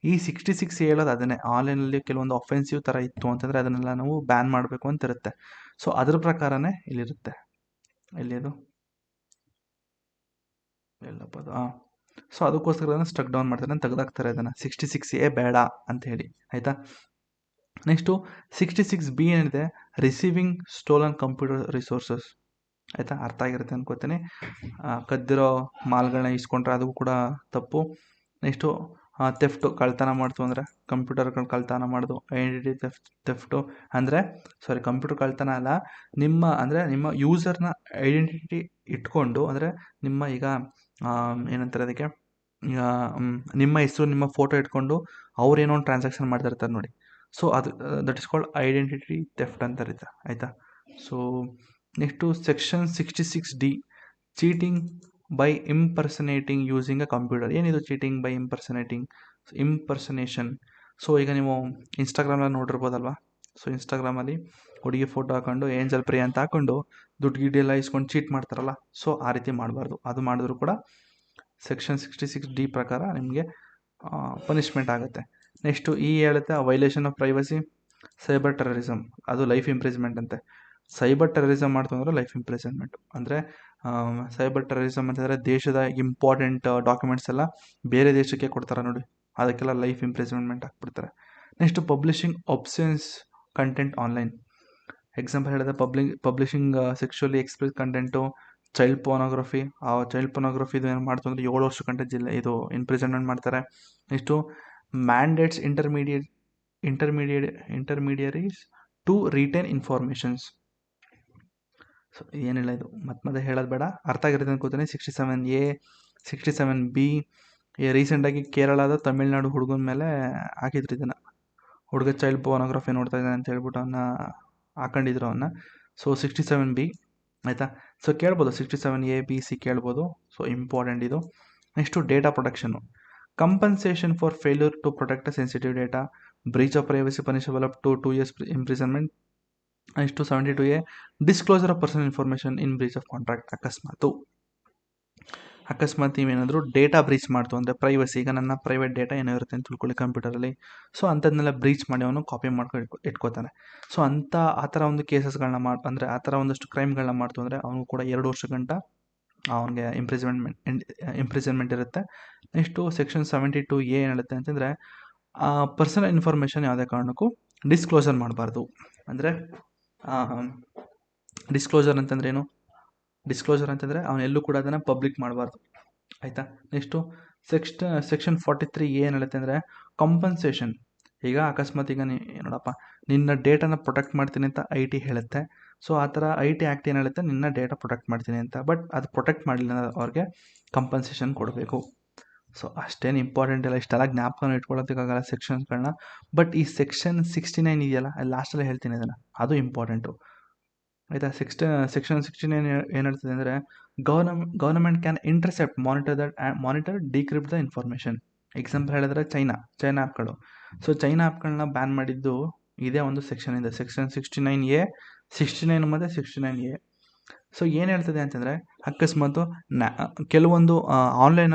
ಈ 66A ಹೇಳೋದು ಅದನ್ನೇ. ಆನ್ಲೈನಲ್ಲಿ ಕೆಲವೊಂದು ಅಫೆನ್ಸಿವ್ ಥರ ಇತ್ತು ಅಂತಂದರೆ ಅದನ್ನೆಲ್ಲ ನಾವು ಬ್ಯಾನ್ ಮಾಡಬೇಕು ಅಂತ ಇರುತ್ತೆ. ಸೊ ಅದ್ರ ಪ್ರಕಾರನೇ ಇಲ್ಲಿರುತ್ತೆ. ಎಲ್ಲಿ ಅದು ಎಲ್ಲಪ್ಪ ಅದು, ಸೊ ಅದಕ್ಕೋಸ್ಕರ ಅದನ್ನು ಸ್ಟ್ರಕ್ ಡೌನ್ ಮಾಡ್ತಾರೆ, ತೆಗೆದಾಕ್ತಾರೆ ಅದನ್ನು. 66A ಬೇಡ ಅಂತ ಹೇಳಿ, ಆಯಿತಾ. ನೆಕ್ಸ್ಟು 66B ಏನಿದೆ, ರಿಸೀವಿಂಗ್ ಸ್ಟೋಲನ್ ಕಂಪ್ಯೂಟರ್ ರಿಸೋರ್ಸಸ್, ಆಯಿತಾ. ಅರ್ಥ ಆಗಿರುತ್ತೆ ಅನ್ಕೋತೀನಿ. ಕದ್ದಿರೋ ಮಾಲ್ಗಳನ್ನ ಇಸ್ಕೊಂಡ್ರೆ ಅದು ಕೂಡ ತಪ್ಪು. ನೆಕ್ಸ್ಟು ಥೆಫ್ಟು, ಕಳ್ತನ ಮಾಡ್ತು ಅಂದರೆ ಕಂಪ್ಯೂಟರ್ಗಳು ಕಳ್ತನ ಮಾಡೋದು. ಐಡೆಂಟಿಟಿ ಥೆಫ್ಟು ಅಂದರೆ ಕಂಪ್ಯೂಟರ್ ಕಳ್ತನ ಅಲ್ಲ, ನಿಮ್ಮ ಯೂಸರ್ನ ಐಡೆಂಟಿಟಿ ಇಟ್ಕೊಂಡು, ಅಂದರೆ ನಿಮ್ಮ ಈಗ ಏನಂತಾರೆ ಅದಕ್ಕೆ, ಈಗ ನಿಮ್ಮ ಹೆಸರು ನಿಮ್ಮ ಫೋಟೋ ಇಟ್ಕೊಂಡು ಅವ್ರೇನೋ ಒಂದು ಟ್ರಾನ್ಸಾಕ್ಷನ್ ಮಾಡ್ತಿರ್ತಾರೆ ನೋಡಿ. ಸೊ ಅದು that is called identity theft ಅಂತ ಇರುತ್ತೆ, ಆಯಿತಾ. So next section 66D cheating by impersonating using a computer. ಏನಿದು ಚೀಟಿಂಗ್ ಬೈ ಇಂಪರ್ಸನೇಷನ್? ಸೊ ಈಗ ನೀವು ಇನ್ಸ್ಟಾಗ್ರಾಮಲ್ಲಿ ನೋಡಿರ್ಬೋದಲ್ವಾ. ಸೊ ಇನ್ಸ್ಟಾಗ್ರಾಮಲ್ಲಿ ಹುಡುಗಿ ಫೋಟೋ ಹಾಕೊಂಡು ಏಂಜಲ್ ಪ್ರಿಯ ಅಂತ ಹಾಕೊಂಡು ದುಡ್ಡು ಗಿಡ್ಡು ಎಲ್ಲ ಇಸ್ಕೊಂಡು ಚೀಟ್ ಮಾಡ್ತಾರಲ್ಲ, ಸೊ ಆ ರೀತಿ ಮಾಡಬಾರ್ದು. ಅದು ಮಾಡಿದ್ರು ಕೂಡ ಸೆಕ್ಷನ್ 66D ಪ್ರಕಾರ ನಿಮಗೆ ಪನಿಷ್ಮೆಂಟ್ ಆಗುತ್ತೆ. ನೆಕ್ಸ್ಟು ಹೇಳುತ್ತೆ violation of privacy, cyber terrorism, ಅದು ಲೈಫ್ ಇಂಪ್ರಿಸ್ಮೆಂಟ್ ಅಂತೆ. ಸೈಬರ್ ಟೆರರಿಸಮ್ ಮಾಡ್ತು ಅಂದರೆ ಲೈಫ್ ಇಂಪ್ರಿಸನ್ಮೆಂಟು. ಅಂದರೆ ಸೈಬರ್ ಟೆರರಿಸಮ್ ಅಂತಂದರೆ ದೇಶದ ಇಂಪಾರ್ಟೆಂಟ್ ಡಾಕ್ಯುಮೆಂಟ್ಸ್ ಎಲ್ಲ ಬೇರೆ ದೇಶಕ್ಕೆ ಕೊಡ್ತಾರೆ ನೋಡಿ, ಅದಕ್ಕೆಲ್ಲ ಲೈಫ್ ಇಂಪ್ರಿಸನ್ಮೆಂಟ್ ಹಾಕ್ಬಿಡ್ತಾರೆ. Next publishing obscene content online. Example ಹೇಳಿದ್ರೆ publishing sexually express content, child pornography. ಆ ಚೈಲ್ಡ್ ಪೋರ್ನೋಗ್ರಫಿದು ಏನು ಮಾಡ್ತು ಅಂದರೆ 7 ವರ್ಷ ಗಂಟೆ ಇದು ಇಂಪ್ರಿಸನ್ಮೆಂಟ್ ಮಾಡ್ತಾರೆ. Next mandates intermediaries to retain informations. So ಏನಿಲ್ಲ, ಇದು ಮತ್ತೆ ಹೇಳೋದು ಬೇಡ, ಅರ್ಥ ಆಗಿರುತ್ತೆ ಅನ್ಕೋತೀನಿ. 67A 67B ರೀಸೆಂಟಾಗಿ ಕೇರಳದ ತಮಿಳ್ನಾಡು ಹುಡುಗನ ಮೇಲೆ ಹಾಕಿದ್ರು ಇದನ್ನು. ಹುಡುಗ ಚೈಲ್ಡ್ ಪೋರ್ನೋಗ್ರಫಿ ನೋಡ್ತಾ ಇದ್ದಾನೆ ಅಂತ ಹೇಳ್ಬಿಟ್ಟು ಹಾಕೊಂಡಿದ್ರು ಅವನ್ನ. ಸೊ 67B ಆಯಿತಾ. ಸೊ ಕೇಳ್ಬೋದು 67A B C ಕೇಳ್ಬೋದು. ಸೊ ಇಂಪಾರ್ಟೆಂಟ್ ಇದು. Next data protection, compensation for failure to protect sensitive data, breach of privacy punishable up to 2 years imprisonment. Next 72A disclosure of personal information in breach of contract. ಅಕಸ್ಮಾತ್ ನೀವೇನಾದರೂ data breach ಮಾಡ್ತು ಅಂದರೆ privacy, ಈಗ ನನ್ನ private data ಏನೋ ಇರುತ್ತೆ ಅಂತ ತಿಳ್ಕೊಳ್ಳಿ ಕಂಪ್ಯೂಟರಲ್ಲಿ, ಸೊ ಅಂಥದ್ದನ್ನೆಲ್ಲ ಬ್ರೀಚ್ ಮಾಡಿ ಅವನು ಕಾಪಿ ಮಾಡ್ಕೊಂಡು ಇಟ್ಕೋತಾನೆ. ಸೊ ಆ ಥರ ಒಂದು ಕೇಸಸ್ಗಳನ್ನ ಅಂದರೆ ಆ ಥರ ಒಂದಷ್ಟು ಕ್ರೈಮ್ಗಳನ್ನ ಮಾಡ್ತು ಅಂದರೆ ಅವನು ಕೂಡ 2 ವರ್ಷ ಗಂಟ ಅವನಿಗೆ ಇಂಪ್ರಿಸನ್ಮೆಂಟ್ ಇರುತ್ತೆ. ನೆಕ್ಸ್ಟು ಸೆಕ್ಷನ್ 72A ಏನು ಹೇಳುತ್ತೆ ಅಂತಂದರೆ ಪರ್ಸನಲ್ ಇನ್ಫಾರ್ಮೇಷನ್ ಯಾವುದೇ ಕಾರಣಕ್ಕೂ ಡಿಸ್ಕ್ಲೋಸರ್ ಮಾಡಬಾರ್ದು. ಅಂದರೆ ಡಿಸ್ಕ್ಲೋಸರ್ ಅಂತಂದ್ರೆ ಏನು? ಡಿಸ್ಕ್ಲೋಸರ್ ಅಂತಂದರೆ ಅವನೆಲ್ಲೂ ಕೂಡ ಅದನ್ನು ಪಬ್ಲಿಕ್ ಮಾಡಬಾರ್ದು, ಆಯಿತಾ. ನೆಕ್ಸ್ಟು ಸೆಕ್ಷನ್ 43A ಏನು ಹೇಳುತ್ತೆ ಅಂದರೆ ಕಾಂಪನ್ಸೇಷನ್. ಈಗ ಅಕಸ್ಮಾತ್ ಈಗ ನೋಡಪ್ಪ ನಿನ್ನ ಡೇಟಾನ ಪ್ರೊಟೆಕ್ಟ್ ಮಾಡ್ತೀನಿ ಅಂತ IT ಹೇಳುತ್ತೆ. ಸೊ ಆ ಥರ IT ಆ್ಯಕ್ಟ್ ಏನು ಹೇಳುತ್ತೆ ನಿನ್ನ ಡೇಟಾ ಪ್ರೊಟೆಕ್ಟ್ ಮಾಡ್ತೀನಿ ಅಂತ, ಬಟ್ ಅದು ಪ್ರೊಟೆಕ್ಟ್ ಮಾಡಲಿಲ್ಲ ಅವ್ರಿಗೆ ಕಂಪನ್ಸೇಷನ್ ಕೊಡಬೇಕು. ಸೊ ಅಷ್ಟೇನು ಇಂಪಾರ್ಟೆಂಟ್ ಇಲ್ಲ, ಇಷ್ಟೆಲ್ಲ ಜ್ಞಾಪಕ ಇಟ್ಕೊಳ್ಳೋದಕ್ಕಾಗಲ್ಲ ಸೆಕ್ಷನ್ಸ್ಗಳನ್ನ. ಬಟ್ ಈ ಸೆಕ್ಷನ್ 69 ಇದೆಯಲ್ಲ, ಅಲ್ಲಿ ಲಾಸ್ಟಲ್ಲೇ ಹೇಳ್ತೀನಿ ಅದನ್ನು, ಅದು ಇಂಪಾರ್ಟೆಂಟು, ಆಯಿತಾ. ಸೆಕ್ಷನ್ 69 ಏನು ಹೇಳ್ತದೆ ಅಂದರೆ government can intercept monitor decrypt the information. Example ಹೇಳಿದ್ರೆ ಚೈನಾ ಆ್ಯಪ್ಗಳು. ಸೊ ಚೈನಾ ಆ್ಯಪ್ಗಳನ್ನ ಬ್ಯಾನ್ ಮಾಡಿದ್ದು ಇದೇ ಒಂದು ಸೆಕ್ಷನ್ ಇದೆ, ಸೆಕ್ಷನ್ 69A 69 ಮತ್ತು 69A. ಸೊ ಏನು ಹೇಳ್ತದೆ ಅಂತಂದರೆ ಅಕಸ್ಮಾತು ಕೆಲವೊಂದು ಆನ್ಲೈನ್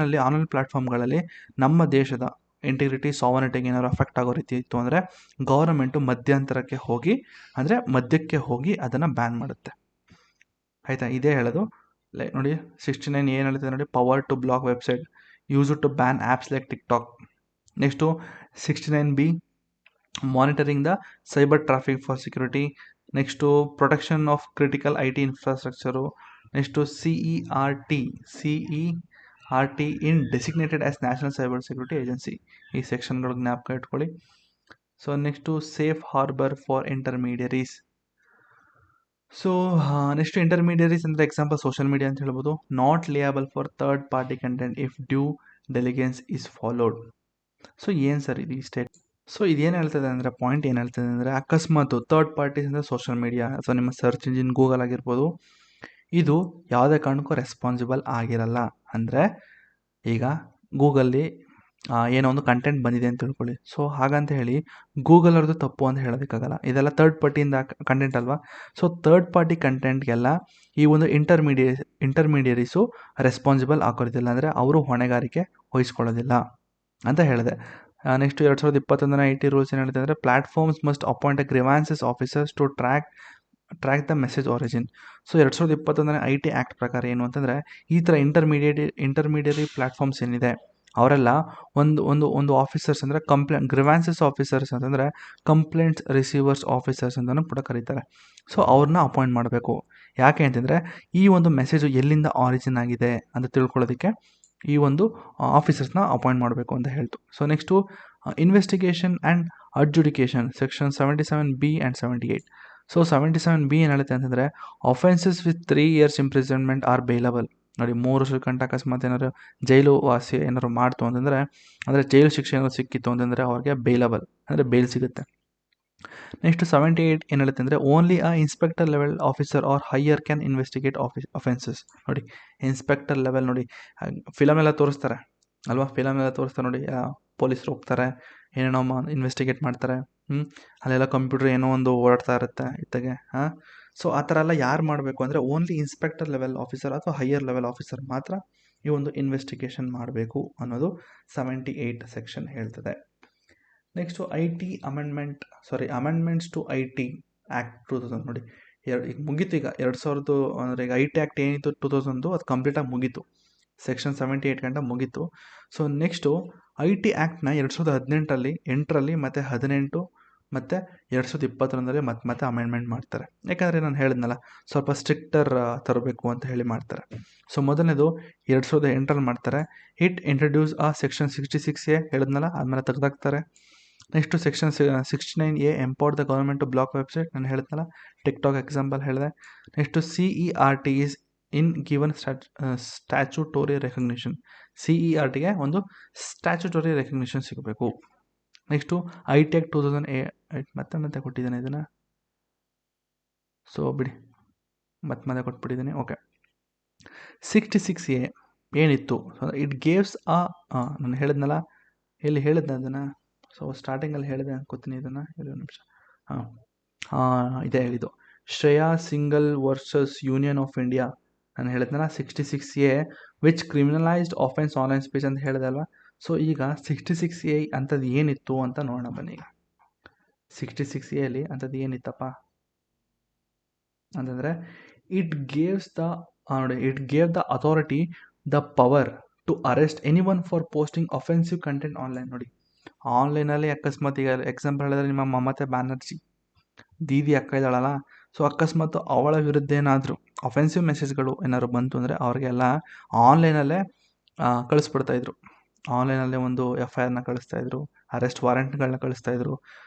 ಪ್ಲ್ಯಾಟ್ಫಾರ್ಮ್ಗಳಲ್ಲಿ ನಮ್ಮ ದೇಶದ ಇಂಟಿಗ್ರಿಟಿ ಸಾವರ್ನಿಟಿಗೆ ಏನಾದ್ರು ಅಫೆಕ್ಟ್ ಆಗೋ ರೀತಿ ಇತ್ತು ಅಂದರೆ ಗೌರ್ಮೆಂಟು ಮಧ್ಯಕ್ಕೆ ಹೋಗಿ ಅದನ್ನು ಬ್ಯಾನ್ ಮಾಡುತ್ತೆ, ಆಯಿತಾ. ಇದೇ ಹೇಳೋದು ನೋಡಿ 69 ಏನು ಹೇಳ್ತದೆ ನೋಡಿ, power to block website, use to ban apps like TikTok. Next 69B monitoring the cyber traffic for security. Next protection of critical IT infrastructure. Next CERT in designated as national cyber security agency. ಈ ಸೆಕ್ಷನ್ಗಳು ಜ್ಞಾಪಕ ಇಟ್ಕೊಳ್ಳಿ. So next safe harbour for intermediaries. So next intermediaries ಅಂದರೆ example social media ಅಂತ ಹೇಳ್ಬೋದು. Not liable for third party content if due diligence is followed. So ಏನು sir ಇದು state? So ಇದೇನು ಹೇಳ್ತದೆ ಅಂದರೆ ಪಾಯಿಂಟ್ ಏನು ಹೇಳ್ತದೆ ಅಂದರೆ ಅಕಸ್ಮಾತ್ ಥರ್ಡ್ ಪಾರ್ಟೀಸ್ ಅಂದರೆ ಸೋಷಿಯಲ್ ಮೀಡಿಯಾ ಅಥವಾ ನಿಮ್ಮ ಸರ್ಚ್ ಇಂಜಿನ್ ಗೂಗಲ್ ಆಗಿರ್ಬೋದು, ಇದು ಯಾವುದೇ ಕಾರಣಕ್ಕೂ ರೆಸ್ಪಾನ್ಸಿಬಲ್ ಆಗಿರಲ್ಲ. ಅಂದರೆ ಈಗ ಗೂಗಲ್ಲಿ ಏನೋ ಒಂದು ಕಂಟೆಂಟ್ ಬಂದಿದೆ ಅಂತ ತಿಳ್ಕೊಳ್ಳಿ, ಸೊ ಹಾಗಂತ ಹೇಳಿ ಗೂಗಲ್ ಅವ್ರದ್ದು ತಪ್ಪು ಅಂತ ಹೇಳೋದಕ್ಕಾಗಲ್ಲ, ಇದೆಲ್ಲ ಥರ್ಡ್ ಪಾರ್ಟಿಯಿಂದ ಕಂಟೆಂಟ್ ಅಲ್ವಾ. ಸೊ ಥರ್ಡ್ ಪಾರ್ಟಿ ಕಂಟೆಂಟ್ಗೆಲ್ಲ ಈ ಒಂದು ಇಂಟರ್ಮೀಡಿಯರೀಸು ರೆಸ್ಪಾನ್ಸಿಬಲ್ ಆಗೋದಿಲ್ಲ, ಅಂದರೆ ಅವರು ಹೊಣೆಗಾರಿಕೆ ವಹಿಸ್ಕೊಳ್ಳೋದಿಲ್ಲ ಅಂತ ಹೇಳಿದೆ. ನೆಕ್ಸ್ಟ್ 2021 IT ರೂಲ್ಸ್ ಏನು ಹೇಳ್ತಾರೆ ಅಂದರೆ platforms must appoint grievances officers to track the message origin. So 2021 IT act ಪ್ರಕಾರ ಏನು ಅಂತಂದರೆ ಈ ಥರ ಇಂಟರ್ಮೀಡಿಯರಿ ಪ್ಲ್ಯಾಟ್ಫಾರ್ಮ್ಸ್ ಏನಿದೆ ಅವರೆಲ್ಲ ಒಂದು ಆಫೀಸರ್ಸ್ ಅಂದರೆ ಗ್ರಿವಾನ್ಸಸ್ ಆಫೀಸರ್ಸ್ ಅಂತಂದರೆ ಕಂಪ್ಲೇಂಟ್ಸ್ ರಿಸೀವರ್ಸ್ ಆಫೀಸರ್ಸ್ ಅಂತಲೂ ಕೂಡ ಕರೀತಾರೆ. ಸೊ ಅವ್ರನ್ನ ಅಪಾಯಿಂಟ್ ಮಾಡಬೇಕು. ಯಾಕೆ ಅಂತಂದರೆ ಈ ಒಂದು ಮೆಸೇಜು ಎಲ್ಲಿಂದ ಆರಿಜಿನ್ ಆಗಿದೆ ಅಂತ ತಿಳ್ಕೊಳ್ಳೋದಕ್ಕೆ ಈ ಒಂದು ಆಫೀಸರ್ಸ್ನ ಅಪಾಯಿಂಟ್ ಮಾಡಬೇಕು ಅಂತ ಹೇಳ್ತು. So next investigation and adjudication section 77B and 78. So 77B ಏನು ಹೇಳುತ್ತೆ ಅಂತಂದರೆ offences with 3 years imprisonment or bailable. ನೋಡಿ 3 ವರ್ಷದ ಗಂಟ ಅಕಸ್ಮಾತ್ ಏನಾದ್ರು ಜೈಲು ವಾಸಿ ಏನಾದ್ರು ಮಾಡ್ತು ಅಂತಂದರೆ, ಅಂದರೆ ಜೈಲು ಶಿಕ್ಷೆ ಏನಾದ್ರು ಸಿಕ್ಕಿತ್ತು ಅಂತಂದರೆ ಅವ್ರಿಗೆ ಬೇಲಬಲ್ ಅಂದರೆ ಬೇಲ್ ಸಿಗುತ್ತೆ. ನೆಕ್ಸ್ಟ್ 78 ಏನು ಹೇಳುತ್ತೆ ಅಂದರೆ only inspector level officer or higher can investigate offences. ನೋಡಿ ಇನ್ಸ್ಪೆಕ್ಟರ್ ಲೆವೆಲ್, ನೋಡಿ ಫಿಲಮೆಲ್ಲ ತೋರಿಸ್ತಾರೆ ಅಲ್ವಾ, ಫಿಲಮೆಲ್ಲ ತೋರಿಸ್ತಾರೆ ನೋಡಿ, ಪೊಲೀಸರು ಹೋಗ್ತಾರೆ ಏನೇನೋ ಇನ್ವೆಸ್ಟಿಗೇಟ್ ಮಾಡ್ತಾರೆ, ಅಲ್ಲೆಲ್ಲ ಕಂಪ್ಯೂಟರ್ ಏನೋ ಒಂದು ಓಡಾಡ್ತಾ ಇರುತ್ತೆ ಇತ್ತಗೆ. ಸೊ ಆ ಥರ ಎಲ್ಲ ಯಾರು ಮಾಡಬೇಕು ಅಂದರೆ ಓನ್ಲಿ ಇನ್ಸ್ಪೆಕ್ಟರ್ ಲೆವೆಲ್ ಆಫೀಸರ್ ಅಥವಾ ಹೈಯರ್ ಲೆವೆಲ್ ಆಫೀಸರ್ ಮಾತ್ರ ಈ ಒಂದು ಇನ್ವೆಸ್ಟಿಗೇಷನ್ ಮಾಡಬೇಕು ಅನ್ನೋದು 78 ಸೆಕ್ಷನ್ ಹೇಳ್ತದೆ. Next amendments to IT act 2000 ನೋಡಿ. ಈಗ ಮುಗೀತು. ಈಗ 2000 ಅಂದರೆ ಈಗ IT ಆ್ಯಕ್ಟ್ ಏನಿತ್ತು 2000 ಅದು ಕಂಪ್ಲೀಟಾಗಿ ಮುಗೀತು. ಸೆಕ್ಷನ್ 78 ಗಂಟ ಮುಗೀತು. ಸೊ ನೆಕ್ಸ್ಟು IT ಆ್ಯಕ್ಟ್ನ 2018ರಲ್ಲಿ 8ರಲ್ಲಿ ಮತ್ತು 18 ಮತ್ತು 2021ರಲ್ಲಿ ಮತ್ತೆ ಅಮೆಂಡ್ಮೆಂಟ್ ಮಾಡ್ತಾರೆ. ಯಾಕಂದರೆ ನಾನು ಹೇಳಿದ್ನಲ್ಲ ಸ್ವಲ್ಪ ಸ್ಟ್ರಿಕ್ಟರ್ ತರಬೇಕು ಅಂತ ಹೇಳಿ ಮಾಡ್ತಾರೆ. ಸೊ ಮೊದಲನೇದು 2008ರಲ್ಲಿ ಮಾಡ್ತಾರೆ. ಇಟ್ ಇಂಟ್ರಡ್ಯೂಸ್ ಸೆಕ್ಷನ್ 66A ಹೇಳಿದ್ನಲ್ಲ, ಆದಮೇಲೆ ತೆಗೆದಾಕ್ತಾರೆ. Next section 69A empower the government to block website, ನಾನು ಹೇಳಿದ್ನಲ್ಲ, ಟಿಕ್ಟಾಕ್ ಎಕ್ಸಾಂಪಲ್ ಹೇಳಿದೆ. Next CERT is in given statutory recognition. CERTಗೆ ಒಂದು ಸ್ಟ್ಯಾಚ್ಯೂಟೋರಿ ರೆಕಗ್ನಿಷನ್ ಸಿಗಬೇಕು. ನೆಕ್ಸ್ಟು IT ಆ್ಯಕ್ಟ್ 2008 ಮತ್ತೆ ಕೊಟ್ಟಿದ್ದೇನೆ ಇದನ್ನು, ಸೊ ಬಿಡಿ, ಮತ್ತೆ ಕೊಟ್ಬಿಟ್ಟಿದ್ದೀನಿ. ಓಕೆ, 66A ಏನಿತ್ತು, ಇಟ್ ಗೇವ್ಸ್ ನಾನು ಹೇಳಿದ್ನಲ್ಲ, ಎಲ್ಲಿ ಹೇಳಿದ್ನ ಅದನ್ನು, ಸೊ ಸ್ಟಾರ್ಟಿಂಗಲ್ಲಿ ಹೇಳಿದೆ ಅನ್ಕೋತೀನಿ ಇದನ್ನು, ಒಂದು ನಿಮಿಷ. ಇದೇ ಹೇಳಿದ್ದು, Shreya Singhal versus union of India, ನಾನು ಹೇಳಿದ್ನಲ್ಲ 66A which criminalised offence online speech ಅಂತ ಹೇಳಿದೆ ಅಲ್ವಾ. ಸೊ ಈಗ 66A ಅಂಥದ್ದು ಏನಿತ್ತು ಅಂತ ನೋಡೋಣ ಬನ್ನಿ. ಈಗ 66Aಲಿ ಅಂಥದ್ದು ಏನಿತ್ತಪ್ಪ ಅಂತಂದರೆ, it gave the authority the power to arrest anyone for posting offensive content online. ನೋಡಿ, ಆನ್ಲೈನಲ್ಲಿ ಅಕಸ್ಮಾತ್ ಈಗ ಎಕ್ಸಾಂಪಲ್ ಹೇಳಿದ್ರೆ ನಿಮ್ಮ ಮಮತಾ ಬ್ಯಾನರ್ಜಿ ದೀದಿ ಅಕ್ಕ ಇದ್ದಾಳಲ್ಲ, ಸೊ ಅಕಸ್ಮಾತ್ ಅವಳ ವಿರುದ್ಧ ಏನಾದರೂ ಅಫೆನ್ಸಿವ್ ಮೆಸೇಜ್ಗಳು ಏನಾದ್ರು ಬಂತು ಅಂದರೆ ಅವ್ರಿಗೆಲ್ಲ ಆನ್ಲೈನಲ್ಲೇ ಕಳಿಸ್ಬಿಡ್ತಾಯಿದ್ರು. ಆನ್ಲೈನಲ್ಲೇ ಒಂದು FIRನ ಕಳಿಸ್ತಾಯಿದ್ರು, ಅರೆಸ್ಟ್ ವಾರೆಂಟ್ಗಳನ್ನ ಕಳಿಸ್ತಾಯಿದ್ರು.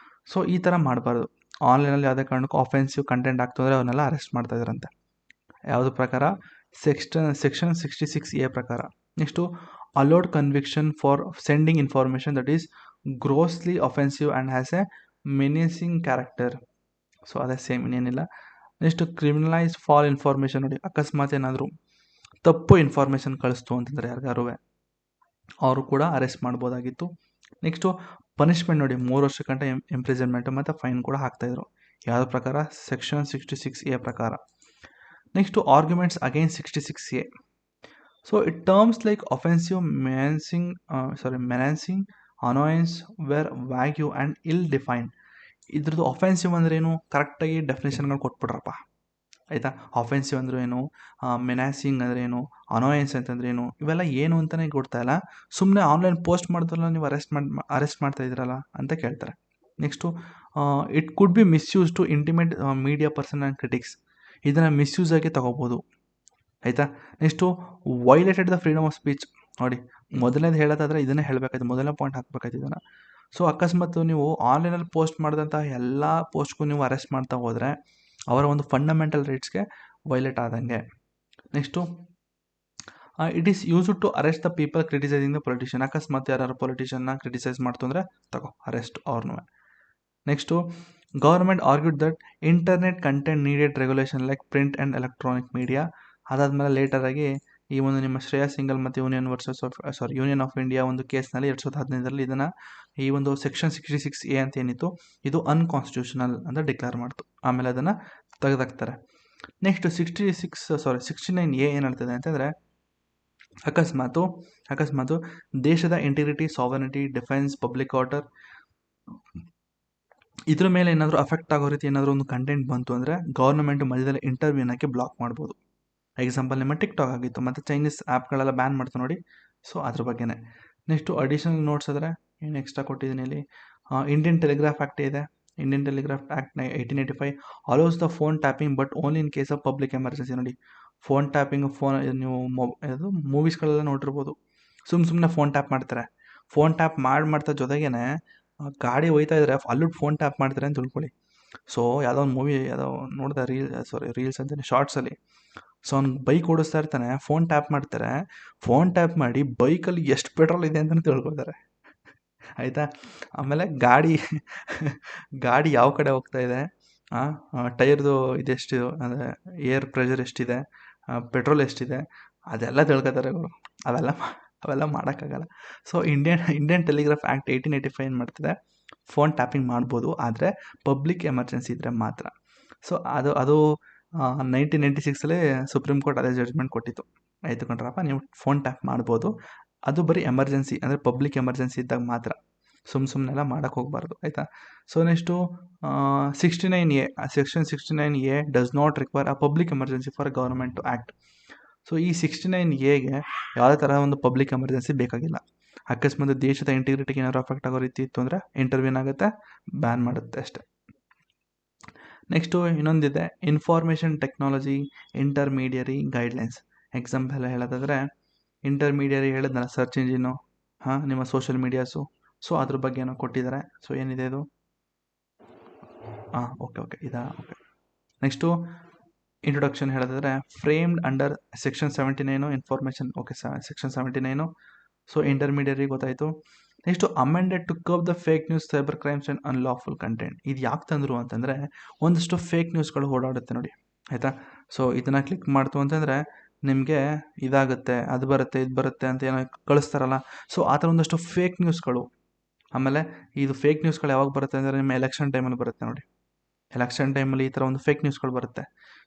ಸೊ ಈ ಥರ ಮಾಡಬಾರ್ದು. ಆನ್ಲೈನಲ್ಲಿ ಯಾವುದೇ ಕಾರಣಕ್ಕೂ ಅಫೆನ್ಸಿವ್ ಕಂಟೆಂಟ್ ಆಗ್ತಂದರೆ ಅವನ್ನೆಲ್ಲ ಅರೆಸ್ಟ್ ಮಾಡ್ತಾಯಿದ್ರಂತೆ. ಯಾವುದ್ರ ಪ್ರಕಾರ? ಸೆಕ್ಷನ್ 66A ಪ್ರಕಾರ. Next allowed conviction for sending information that is grossly offensive and has a menacing character. So ಅದೇ ಸೇಮ್, ಇನ್ನೇನಿಲ್ಲ. Next criminalise fall information. ನೋಡಿ, ಅಕಸ್ಮಾತ್ ಏನಾದರೂ ತಪ್ಪು ಇನ್ಫಾರ್ಮೇಷನ್ ಕಳಿಸ್ತು ಅಂತಂದರೆ ಯಾರಿಗಾರು ಅವರು ಕೂಡ ಅರೆಸ್ಟ್ ಮಾಡ್ಬೋದಾಗಿತ್ತು. ನೆಕ್ಸ್ಟು ಪನಿಷ್ಮೆಂಟ್ ನೋಡಿ, 3 ವರ್ಷ ಗಂಟ ಇಂಪ್ರಿಸನ್ಮೆಂಟು ಮತ್ತು ಫೈನ್ ಕೂಡ ಹಾಕ್ತಾಯಿದ್ರು. ಯಾವುದ್ರ ಪ್ರಕಾರ? ಸೆಕ್ಷನ್ 66A ಪ್ರಕಾರ. Next arguments against 66A. So it terms like offensive, menacing, annoyance were vague and ill defined. ಇದ್ರದ್ದು ಅಫೆನ್ಸಿವ್ ಅಂದ್ರೇನು ಕರೆಕ್ಟಾಗಿ ಡೆಫಿನೇಷನ್ಗಳು ಕೊಟ್ಬಿಡ್ರಪ್ಪ, ಆಯಿತಾ? ಅಫೆನ್ಸಿವ್ ಅಂದ್ರೆ ಏನು, ಮೆನಾಸಿಂಗ್ ಅಂದ್ರೇನು, ಅನಾಯನ್ಸ್ ಅಂತಂದ್ರೇನು, ಇವೆಲ್ಲ ಏನು ಅಂತಲೇ ಗೊತ್ತಾಯಿಲ್ಲ. ಸುಮ್ಮನೆ ಆನ್ಲೈನ್ ಪೋಸ್ಟ್ ಮಾಡಿದ್ರಲ್ಲ ನೀವು ಅರೆಸ್ಟ್ ಮಾಡ್ತಾ ಇದ್ದೀರಲ್ಲ ಅಂತ ಕೇಳ್ತಾರೆ. Next it could be misuse to intimidate media person and critics. ಇದನ್ನು ಮಿಸ್ಯೂಸ್ ಆಗಿ ತಗೋಬೋದು, ಆಯಿತಾ? Next violated the freedom of speech. ನೋಡಿ, ಮೊದಲನೇದು ಹೇಳೋದಾದರೆ ಇದನ್ನೇ ಹೇಳಬೇಕಾಯ್ತು, ಮೊದಲನೇ ಪಾಯಿಂಟ್ ಹಾಕಬೇಕಾಯ್ತು ಇದನ್ನು. ಸೊ ಅಕಸ್ಮಾತ್ ನೀವು ಆನ್ಲೈನಲ್ಲಿ ಪೋಸ್ಟ್ ಮಾಡಿದಂಥ ಎಲ್ಲ ಪೋಸ್ಟ್ಗೂ ನೀವು ಅರೆಸ್ಟ್ ಮಾಡ್ತಾ ಹೋದರೆ ಅವರ ಒಂದು ಫಂಡಮೆಂಟಲ್ ರೈಟ್ಸ್ಗೆ ವೈಲೇಟ್ ಆದಂಗೆ. Next it is used to arrest the people criticising the politician. ಅಕಸ್ಮಾತ್ ಯಾರು ಪೊಲಿಟಿಷಿಯನ್ನ ಕ್ರಿಟಿಸೈಸ್ ಮಾಡ್ತು ಅಂದರೆ ಅರೆಸ್ಟ್ ಅವ್ರನ್ನೂ. Next government argued that internet content needed regulation like print and electronic media. ಅದಾದಮೇಲೆ ಲೇಟರಾಗಿ ಈ ಒಂದು ನಿಮ್ಮ ಶ್ರೇಯಾ ಸಿಂಗಲ್ ಮತ್ತು ಯೂನಿಯನ್ ಆಫ್ ಇಂಡಿಯಾ ಒಂದು ಕೇಸ್ನಲ್ಲಿ 2015ರಲ್ಲಿ ಇದನ್ನು ಈ ಒಂದು ಸೆಕ್ಷನ್ 66A ಅಂತ ಏನಿತ್ತು ಇದು ಅನ್ಕಾನ್ಸ್ಟಿಟ್ಯೂಷನಲ್ ಅಂತ ಡಿಕ್ಲೇರ್ ಮಾಡ್ತು. ಆಮೇಲೆ ಅದನ್ನು ತೆಗೆದಾಕ್ತಾರೆ. ನೆಕ್ಸ್ಟ್ 69A ಏನು ಹೇಳ್ತದೆ ಅಂತಂದರೆ, ಅಕಸ್ಮಾತು ದೇಶದ integrity, sovereignty, defence, public order ಇದ್ರ ಮೇಲೆ ಏನಾದರೂ ಅಫೆಕ್ಟ್ ಆಗೋ ರೀತಿ ಏನಾದರೂ ಒಂದು ಕಂಟೆಂಟ್ ಬಂತು ಅಂದರೆ ಗೌರ್ಮೆಂಟ್ ಮಧ್ಯದಲ್ಲಿ ಇಂಟರ್ವ್ಯೂನಕ್ಕೆ ಬ್ಲಾಕ್ ಮಾಡ್ಬೋದು. ಎಕ್ಸಾಂಪಲ್ ನಿಮ್ಮ ಟಿಕ್ಟಾಕ್ ಆಗಿತ್ತು, ಮತ್ತು ಚೈನೀಸ್ ಆ್ಯಪ್ಗಳೆಲ್ಲ ಬ್ಯಾನ್ ಮಾಡ್ತು ನೋಡಿ, ಸೊ ಅದ್ರ ಬಗ್ಗೆನೇ. ನೆಕ್ಸ್ಟು ಅಡಿಷನಲ್ ನೋಟ್ಸ್ ಆದರೆ ಏನು ಎಕ್ಸ್ಟ್ರಾ ಕೊಟ್ಟಿದ್ದೀನಿ ಇಲ್ಲಿ. ಇಂಡಿಯನ್ ಟೆಲಿಗ್ರಾಫ್ ಆ್ಯಕ್ಟ್ ಇದೆ. Indian telegraph act 1885 allows the phone tapping but only in case of public emergency. ನೋಡಿ, ಫೋನ್ ಟ್ಯಾಪಿಂಗ್, ನೀವು ಮೂವೀಸ್ಗಳೆಲ್ಲ ನೋಡಿರ್ಬೋದು, ಸುಮ್ಮನೆ ಫೋನ್ ಟ್ಯಾಪ್ ಮಾಡ್ತಾರೆ. ಫೋನ್ ಟ್ಯಾಪ್ ಮಾಡ್ತಾ ಜೊತೆಗೇ ಗಾಡಿ ಹೋಯ್ತಾ ಇದ್ರೆ ಅಲ್ಲೂ ಫೋನ್ ಟ್ಯಾಪ್ ಮಾಡ್ತಾರೆ ಅಂತ ತಿಳ್ಕೊಳ್ಳಿ. ಸೊ ಯಾವುದೋ ಒಂದು ಮೂವಿ ನೋಡಿದೆ, ರೀಲ್ಸ್ ಅಂತೀನಿ, ಶಾರ್ಟ್ಸಲ್ಲಿ. ಸೊ ಅವ್ನು ಬೈಕ್ ಓಡಿಸ್ತಾ ಇರ್ತಾನೆ, ಫೋನ್ ಟ್ಯಾಪ್ ಮಾಡ್ತಾರೆ. ಫೋನ್ ಟ್ಯಾಪ್ ಮಾಡಿ ಬೈಕಲ್ಲಿ ಎಷ್ಟು ಪೆಟ್ರೋಲ್ ಇದೆ ಅಂತಲೇ ತಿಳ್ಕೊಳ್ತಾರೆ, ಆಯಿತಾ? ಆಮೇಲೆ ಗಾಡಿ ಯಾವ ಕಡೆ ಹೋಗ್ತಾ ಇದೆ, ಟೈರ್ದು ಇದೆಷ್ಟು ಅಂದರೆ ಏರ್ ಪ್ರೆಷರ್ ಎಷ್ಟಿದೆ, ಪೆಟ್ರೋಲ್ ಎಷ್ಟಿದೆ, ಅದೆಲ್ಲ ತಿಳ್ಕೊತಾರೆ ಅವರು. ಅವೆಲ್ಲ ಮಾಡೋಕ್ಕಾಗಲ್ಲ. ಸೊ ಇಂಡಿಯನ್ ಟೆಲಿಗ್ರಾಫ್ ಆ್ಯಕ್ಟ್ 1885 ಏನು ಮಾಡ್ತಿದೆ, ಫೋನ್ ಟ್ಯಾಪಿಂಗ್ ಮಾಡ್ಬೋದು, ಆದರೆ ಪಬ್ಲಿಕ್ ಎಮರ್ಜೆನ್ಸಿ ಇದ್ದರೆ ಮಾತ್ರ. ಸೊ ಅದು 1996 ಸುಪ್ರೀಂ ಕೋರ್ಟ್ ಅದೇ ಜಡ್ಜ್ಮೆಂಟ್ ಕೊಟ್ಟಿತ್ತು. ಆಯಿತು ಕಣ್ರಪ್ಪ, ನೀವು ಫೋನ್ ಟ್ಯಾಪ್ ಮಾಡ್ಬೋದು, ಅದು ಬರೀ ಎಮರ್ಜೆನ್ಸಿ ಅಂದರೆ ಪಬ್ಲಿಕ್ ಎಮರ್ಜೆನ್ಸಿ ಇದ್ದಾಗ ಮಾತ್ರ, ಸುಮ್ಮನೆಲ್ಲ ಮಾಡೋಕ್ಕೆ ಹೋಗಬಾರ್ದು, ಆಯಿತಾ. So next 69A, section 69A does not require a public emergency for government to act. So ಈ 69Aಗೆ ಯಾವುದೇ ಥರ ಒಂದು ಪಬ್ಲಿಕ್ ಎಮರ್ಜೆನ್ಸಿ ಬೇಕಾಗಿಲ್ಲ. ಅಕಸ್ಮಾತ್ ದೇಶದ ಇಂಟಿಗ್ರಿಟಿಗೆ ಏನಾದ್ರು ಅಫೆಕ್ಟ್ ಆಗೋ ರೀತಿ ಇತ್ತು ಅಂದರೆ ಇಂಟರ್ವ್ಯೂನ್ ಆಗುತ್ತೆ, ಬ್ಯಾನ್ ಮಾಡುತ್ತೆ ಅಷ್ಟೇ. ನೆಕ್ಸ್ಟು ಇನ್ನೊಂದಿದೆ, information technology intermediary guidelines. Example ಹೇಳೋದಾದರೆ, ಇಂಟರ್ಮೀಡಿಯರಿ ಹೇಳಿದ್ನಲ್ಲ, ಸರ್ಚ್ ಇಂಜಿನು, ನಿಮ್ಮ ಸೋಷಿಯಲ್ ಮೀಡಿಯಾಸು, ಸೊ ಅದ್ರ ಬಗ್ಗೆ ಏನೋ ಕೊಟ್ಟಿದ್ದಾರೆ. ಸೊ ಏನಿದೆ ಇದು, ಓಕೆ ಇದಾ, ಓಕೆ. ನೆಕ್ಸ್ಟು ಇಂಟ್ರೊಡಕ್ಷನ್ ಹೇಳೋದಾದರೆ, framed under section 79 information, okay section 79. So intermediary ಗೊತ್ತಾಯಿತು. Next amended to curb the fake news, cyber crimes and unlawful content. ಇದು ಯಾಕೆ ತಂದರು ಅಂತಂದರೆ, ಒಂದಷ್ಟು ಫೇಕ್ ನ್ಯೂಸ್ಗಳು ಓಡಾಡುತ್ತೆ ನೋಡಿ, ಆಯಿತಾ. ಸೊ ಇದನ್ನು ಕ್ಲಿಕ್ ಮಾಡ್ತು ಅಂತಂದರೆ ನಿಮಗೆ ಇದಾಗುತ್ತೆ, ಅದು ಬರುತ್ತೆ, ಇದು ಬರುತ್ತೆ ಅಂತ ಏನೋ ಕಳಿಸ್ತಾರಲ್ಲ. ಸೊ ಆ ಥರ ಒಂದಷ್ಟು ಫೇಕ್ ನ್ಯೂಸ್ಗಳು. ಆಮೇಲೆ ಇದು ಫೇಕ್ ನ್ಯೂಸ್ಗಳು ಯಾವಾಗ ಬರುತ್ತೆ ಅಂದರೆ, ನಿಮ್ಮ ಎಲೆಕ್ಷನ್ ಟೈಮಲ್ಲಿ ಬರುತ್ತೆ ನೋಡಿ. ಎಲೆಕ್ಷನ್ ಟೈಮಲ್ಲಿ ಈ ಥರ ಒಂದು ಫೇಕ್ ನ್ಯೂಸ್ಗಳು ಬರುತ್ತೆ.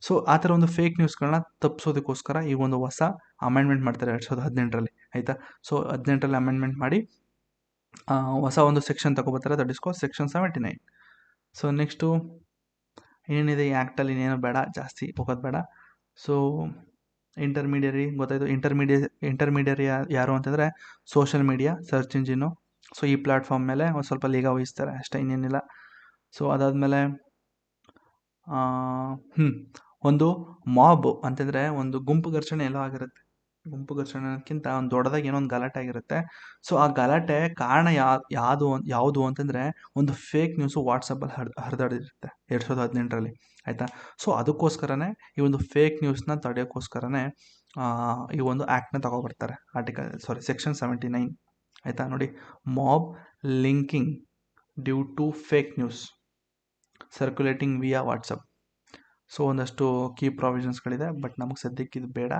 ಸೊ ಆ ಥರ ಒಂದು ಫೇಕ್ ನ್ಯೂಸ್ಗಳನ್ನ ತಪ್ಪಿಸೋದಕ್ಕೋಸ್ಕರ ಈ ಒಂದು ಹೊಸ ಅಮೆಂಡ್ಮೆಂಟ್ ಮಾಡ್ತಾರೆ 2018ರಲ್ಲಿ, ಆಯಿತಾ. ಸೊ 18ರಲ್ಲಿ ಅಮೆಂಡ್ಮೆಂಟ್ ಮಾಡಿ ಹೊಸ ಒಂದು ಸೆಕ್ಷನ್ ತಗೊಬರ್ತಾರೆ, that is called section 79. So next ಏನೇನಿದೆ ಈ ಆ್ಯಕ್ಟಲ್ಲಿ, ಇನ್ನೇನು ಬೇಡ, ಜಾಸ್ತಿ ಹೋಗೋದು ಬೇಡ. ಸೊ ಇಂಟರ್ಮೀಡಿಯರಿ ಗೊತ್ತಾಯಿತು. ಇಂಟರ್ಮೀಡಿಯರಿ ಯಾರು ಅಂತಂದರೆ social media, search engine. So ಈ ಪ್ಲ್ಯಾಟ್ಫಾರ್ಮ್ ಮೇಲೆ ಒಂದು ಸ್ವಲ್ಪ ನಿಗಾ ವಹಿಸ್ತಾರೆ ಅಷ್ಟೇ, ಇನ್ನೇನಿಲ್ಲ. ಸೊ ಅದಾದಮೇಲೆ ಒಂದು ಮಾಬ್ ಅಂತಂದರೆ ಒಂದು ಗುಂಪು ಘರ್ಷಣೆ ಎಲ್ಲೋ ಆಗಿರುತ್ತೆ. ಗುಂಪು ಘರ್ಷಣೆಕ್ಕಿಂತ ಒಂದು ದೊಡ್ಡದಾಗಿ ಏನೋ ಒಂದು ಗಲಾಟೆ ಆಗಿರುತ್ತೆ. ಸೊ ಆ ಗಲಾಟೆ ಕಾರಣ ಯಾವುದು ಅಂತಂದರೆ, ಒಂದು ಫೇಕ್ ನ್ಯೂಸು ವಾಟ್ಸಪ್ಪಲ್ಲಿ ಹರಿದಾಡಿರುತ್ತೆ 2018ರಲ್ಲಿ, ಆಯಿತಾ. ಸೊ ಅದಕ್ಕೋಸ್ಕರನೇ ಈ ಒಂದು ಫೇಕ್ ನ್ಯೂಸ್ನ ತಡೆಯೋಕ್ಕೋಸ್ಕರನೇ ಈ ಒಂದು ಆ್ಯಕ್ಟ್ನ ತಗೊಬರ್ತಾರೆ, ಸೆಕ್ಷನ್ 79, ಆಯಿತಾ. ನೋಡಿ, mob lynching due to fake news circulating via WhatsApp. So ಒಂದಷ್ಟು ಕೀ ಪ್ರಾವಿಷನ್ಸ್ಗಳಿದೆ, ಬಟ್ ನಮಗೆ ಸದ್ಯಕ್ಕೆ ಇದು ಬೇಡ.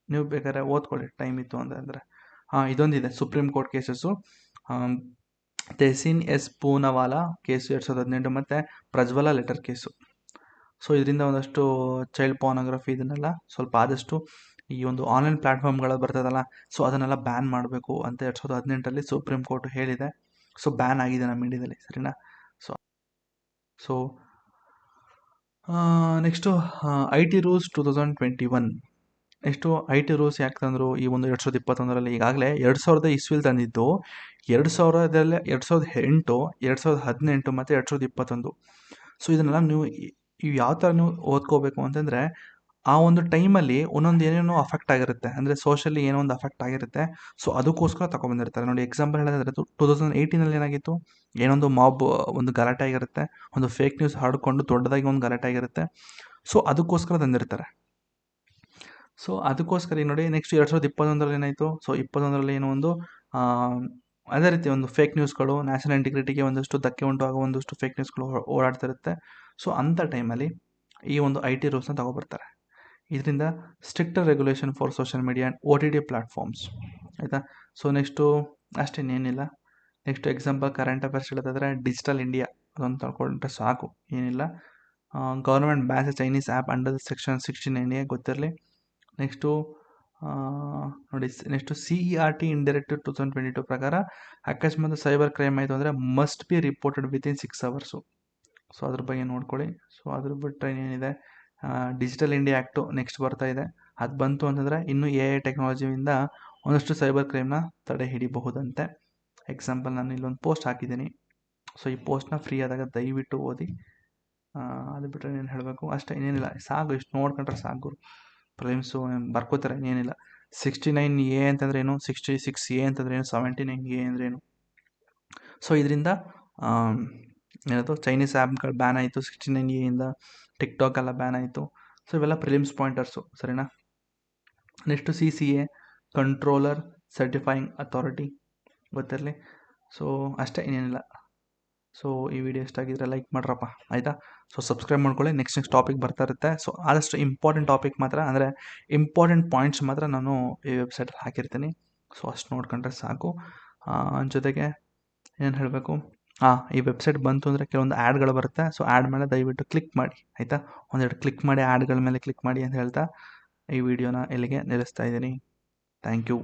ನೀವು ಬೇಕಾದ್ರೆ ಓದ್ಕೊಳ್ಳಿ, ಟೈಮ್ ಇತ್ತು ಅಂದರೆ. ಇದೊಂದಿದೆ, supreme court cases, Tehseen S Poonawalla case 2018 ಮತ್ತು ಪ್ರಜ್ವಲ ಲೆಟರ್ ಕೇಸು. ಸೊ ಇದರಿಂದ ಒಂದಷ್ಟು ಚೈಲ್ಡ್ ಪಾರ್ನೋಗ್ರಫಿ ಇದನ್ನೆಲ್ಲ ಸ್ವಲ್ಪ ಆದಷ್ಟು ಈ ಒಂದು ಆನ್ಲೈನ್ ಪ್ಲ್ಯಾಟ್ಫಾರ್ಮ್ಗಳಲ್ಲಿ ಬರ್ತದಲ್ಲ, ಸೊ ಅದನ್ನೆಲ್ಲ ಬ್ಯಾನ್ ಮಾಡಬೇಕು ಅಂತ 2018ರಲ್ಲಿ ಸುಪ್ರೀಂ ಕೋರ್ಟ್ ಹೇಳಿದೆ. ಸೊ ಬ್ಯಾನ್ ಆಗಿದೆ ನಮ್ಮ ಇಂಡಿಯಾದಲ್ಲಿ, ಸರಿನಾ. So next IT rules 2021. Next IT rules ಯಾಕೆ ತಂದರು ಈ ಒಂದು 2021ರಲ್ಲಿ? ಈಗಾಗಲೇ 2000 ಇಸ್ವಿಲಿ ತಂದಿದ್ದು, 2000ರಲ್ಲಿ 2008, 2018 ಮತ್ತು 2021. ಸೊ ಇದನ್ನೆಲ್ಲ ನೀವು ಯಾವ ಥರ ನೀವು ಓದ್ಕೋಬೇಕು ಅಂತಂದರೆ, ಆ ಒಂದು ಟೈಮಲ್ಲಿ ಒಂದೊಂದು ಏನೇನೋ ಅಫೆಕ್ಟ್ ಆಗಿರುತ್ತೆ, ಅಂದರೆ ಸೋಷಲಿ ಏನೋ ಒಂದು ಅಫೆಕ್ಟ್ ಆಗಿರುತ್ತೆ. ಸೊ ಅದಕ್ಕೋಸ್ಕರ ತಗೊಬಂದಿರ್ತಾರೆ ನೋಡಿ. ಎಕ್ಸಾಂಪಲ್ ಹೇಳೋದಾದರೆ 2018ನಲ್ಲಿ ಏನಾಗಿತ್ತು, ಏನೊಂದು ಮಾಬ್ ಒಂದು ಗಲಾಟೆ ಆಗಿರುತ್ತೆ, ಒಂದು ಫೇಕ್ ನ್ಯೂಸ್ ಹರಡ್ಕೊಂಡು ದೊಡ್ಡದಾಗಿ ಒಂದು ಗಲಾಟೆ ಆಗಿರುತ್ತೆ. ಸೊ ಅದಕ್ಕೋಸ್ಕರ ತಂದಿರ್ತಾರೆ. ಸೊ ಅದಕ್ಕೋಸ್ಕರ ಈಗ ನೋಡಿ, ನೆಕ್ಸ್ಟ್ 2021ರಲ್ಲಿ ಏನಾಯಿತು, ಸೊ 21ರಲ್ಲಿ ಏನೋ ಒಂದು ಅದೇ ರೀತಿ ಒಂದು ಫೇಕ್ ನ್ಯೂಸ್ಗಳು, ನ್ಯಾಷನಲ್ ಇಂಟಿಗ್ರಿಟಿಗೆ ಒಂದಷ್ಟು ಧಕ್ಕೆ ಉಂಟಾಗೋ ಒಂದಷ್ಟು ಫೇಕ್ ನ್ಯೂಸ್ಗಳು ಓಡಾಡ್ತಿರುತ್ತೆ. ಸೊ ಅಂಥ ಟೈಮಲ್ಲಿ ಈ ಒಂದು IT ರೂಲ್ಸ್ನ ತಗೊಬರ್ತಾರೆ. ಇದರಿಂದ stricter regulation for social media and OTT platforms, ಆಯಿತಾ. ಸೊ ನೆಕ್ಸ್ಟು ಅಷ್ಟೇನೇನಿಲ್ಲ. ನೆಕ್ಸ್ಟ್ ಎಕ್ಸಾಂಪಲ್ ಕರೆಂಟ್ ಅಫೇರ್ಸ್ ಹೇಳೋದಾದರೆ, ಡಿಜಿಟಲ್ ಇಂಡಿಯಾ ಅದೊಂದು ತಗೊಂಡ್ರೆ ಸಾಕು, ಏನಿಲ್ಲ. Government bans Chinese app under section 69A ಗೊತ್ತಿರಲಿ. ನೆಕ್ಸ್ಟು ನೋಡಿ, ನೆಕ್ಸ್ಟು CERT ಇಂಡೈರೆಕ್ಟಿವ್ 2022 ಪ್ರಕಾರ ಅಕಸ್ಮಾತ್ ಸೈಬರ್ ಕ್ರೈಮ್ ಆಯಿತು ಅಂದರೆ must be reported within 6 hours. So ಅದ್ರ ಬಗ್ಗೆ ನೋಡ್ಕೊಳ್ಳಿ. ಸೊ ಅದ್ರ ಬಿಟ್ಟರೆ ಏನಿದೆ, ಡಿಜಿಟಲ್ ಇಂಡಿಯಾ ಆ್ಯಕ್ಟು ನೆಕ್ಸ್ಟ್ ಬರ್ತಾ ಇದೆ. ಅದು ಬಂತು ಅಂತಂದರೆ ಇನ್ನೂ AI ಟೆಕ್ನಾಲಜಿಯಿಂದ ಒಂದಷ್ಟು ಸೈಬರ್ ಕ್ರೈಮ್ನ ತಡೆ ಹಿಡಿಬಹುದಂತೆ. ಎಕ್ಸಾಂಪಲ್ ನಾನು ಇಲ್ಲೊಂದು ಪೋಸ್ಟ್ ಹಾಕಿದ್ದೀನಿ. ಸೊ ಈ ಪೋಸ್ಟ್ನ ಫ್ರೀ ಆದಾಗ ದಯವಿಟ್ಟು ಓದಿ. ಅದು ಬಿಟ್ಟರೆ ಏನು ಹೇಳಬೇಕು, ಅಷ್ಟೇ, ಇನ್ನೇನಿಲ್ಲ. ಸಾಕು, ಇಷ್ಟು ನೋಡ್ಕೊಂಡ್ರೆ ಸಾಕು. ಪ್ರಿಲಿಮ್ಸು ಬರ್ಕೋತಾರೆ, ಇನ್ನೇನಿಲ್ಲ. 69A ಅಂತಂದ್ರೆ ಏನು, 66A ಅಂತಂದ್ರೆ ಏನು, 79A ಅಂದರೆ ಏನು. ಸೊ ಇದರಿಂದ ಏನದು, ಚೈನೀಸ್ ಆ್ಯಪ್ಗಳು ಬ್ಯಾನ್ ಆಯಿತು 69A. ಟಿಕ್ಟಾಕ್ ಎಲ್ಲ ಬ್ಯಾನ್ ಆಯಿತು. ಸೊ ಇವೆಲ್ಲ ಪ್ರಿಲಿಮ್ಸ್ ಪಾಯಿಂಟರ್ಸು, ಸರಿನಾ. Next CCA controller certifying authority ಗೊತ್ತಿರಲಿ. ಸೊ ಅಷ್ಟೇ, ಇನ್ನೇನಿಲ್ಲ. ಸೊ ಈ ವಿಡಿಯೋ ಇಷ್ಟ ಆಗಿದ್ರೆ ಲೈಕ್ ಮಾಡ್ರಪ್ಪ, ಆಯಿತಾ. ಸೊ ಸಬ್ಸ್ಕ್ರೈಬ್ ಮಾಡ್ಕೊಳ್ಳಿ, ನೆಕ್ಸ್ಟ್ ಟಾಪಿಕ್ ಬರ್ತಾ ಇರುತ್ತೆ. ಸೊ ಆದಷ್ಟು ಇಂಪಾರ್ಟೆಂಟ್ ಟಾಪಿಕ್ ಮಾತ್ರ, ಅಂದರೆ ಇಂಪಾರ್ಟೆಂಟ್ ಪಾಯಿಂಟ್ಸ್ ಮಾತ್ರ ನಾನು ಈ ವೆಬ್ಸೈಟಲ್ಲಿ ಹಾಕಿರ್ತೀನಿ. ಸೊ ಅಷ್ಟು ನೋಡ್ಕೊಂಡ್ರೆ ಸಾಕು. ಜೊತೆಗೆ ಏನು ಹೇಳಬೇಕು, ಈ ವೆಬ್ಸೈಟ್ ಬಂತು ಅಂದರೆ ಕೆಲವೊಂದು ಆ್ಯಡ್ಗಳು ಬರುತ್ತೆ. ಸೊ ಆ್ಯಡ್ ಮೇಲೆ ದಯವಿಟ್ಟು ಕ್ಲಿಕ್ ಮಾಡಿ ಆಯಿತಾ. ಒಂದೆರಡು ಕ್ಲಿಕ್ ಮಾಡಿ ಆ್ಯಡ್ಗಳ ಮೇಲೆ ಕ್ಲಿಕ್ ಮಾಡಿ ಅಂತ ಹೇಳ್ತಾ ಈ ವಿಡಿಯೋನ ಇಲ್ಲಿಗೆ ನಿಲ್ಲಿಸ್ತಾ ಇದ್ದೀನಿ. Thank you.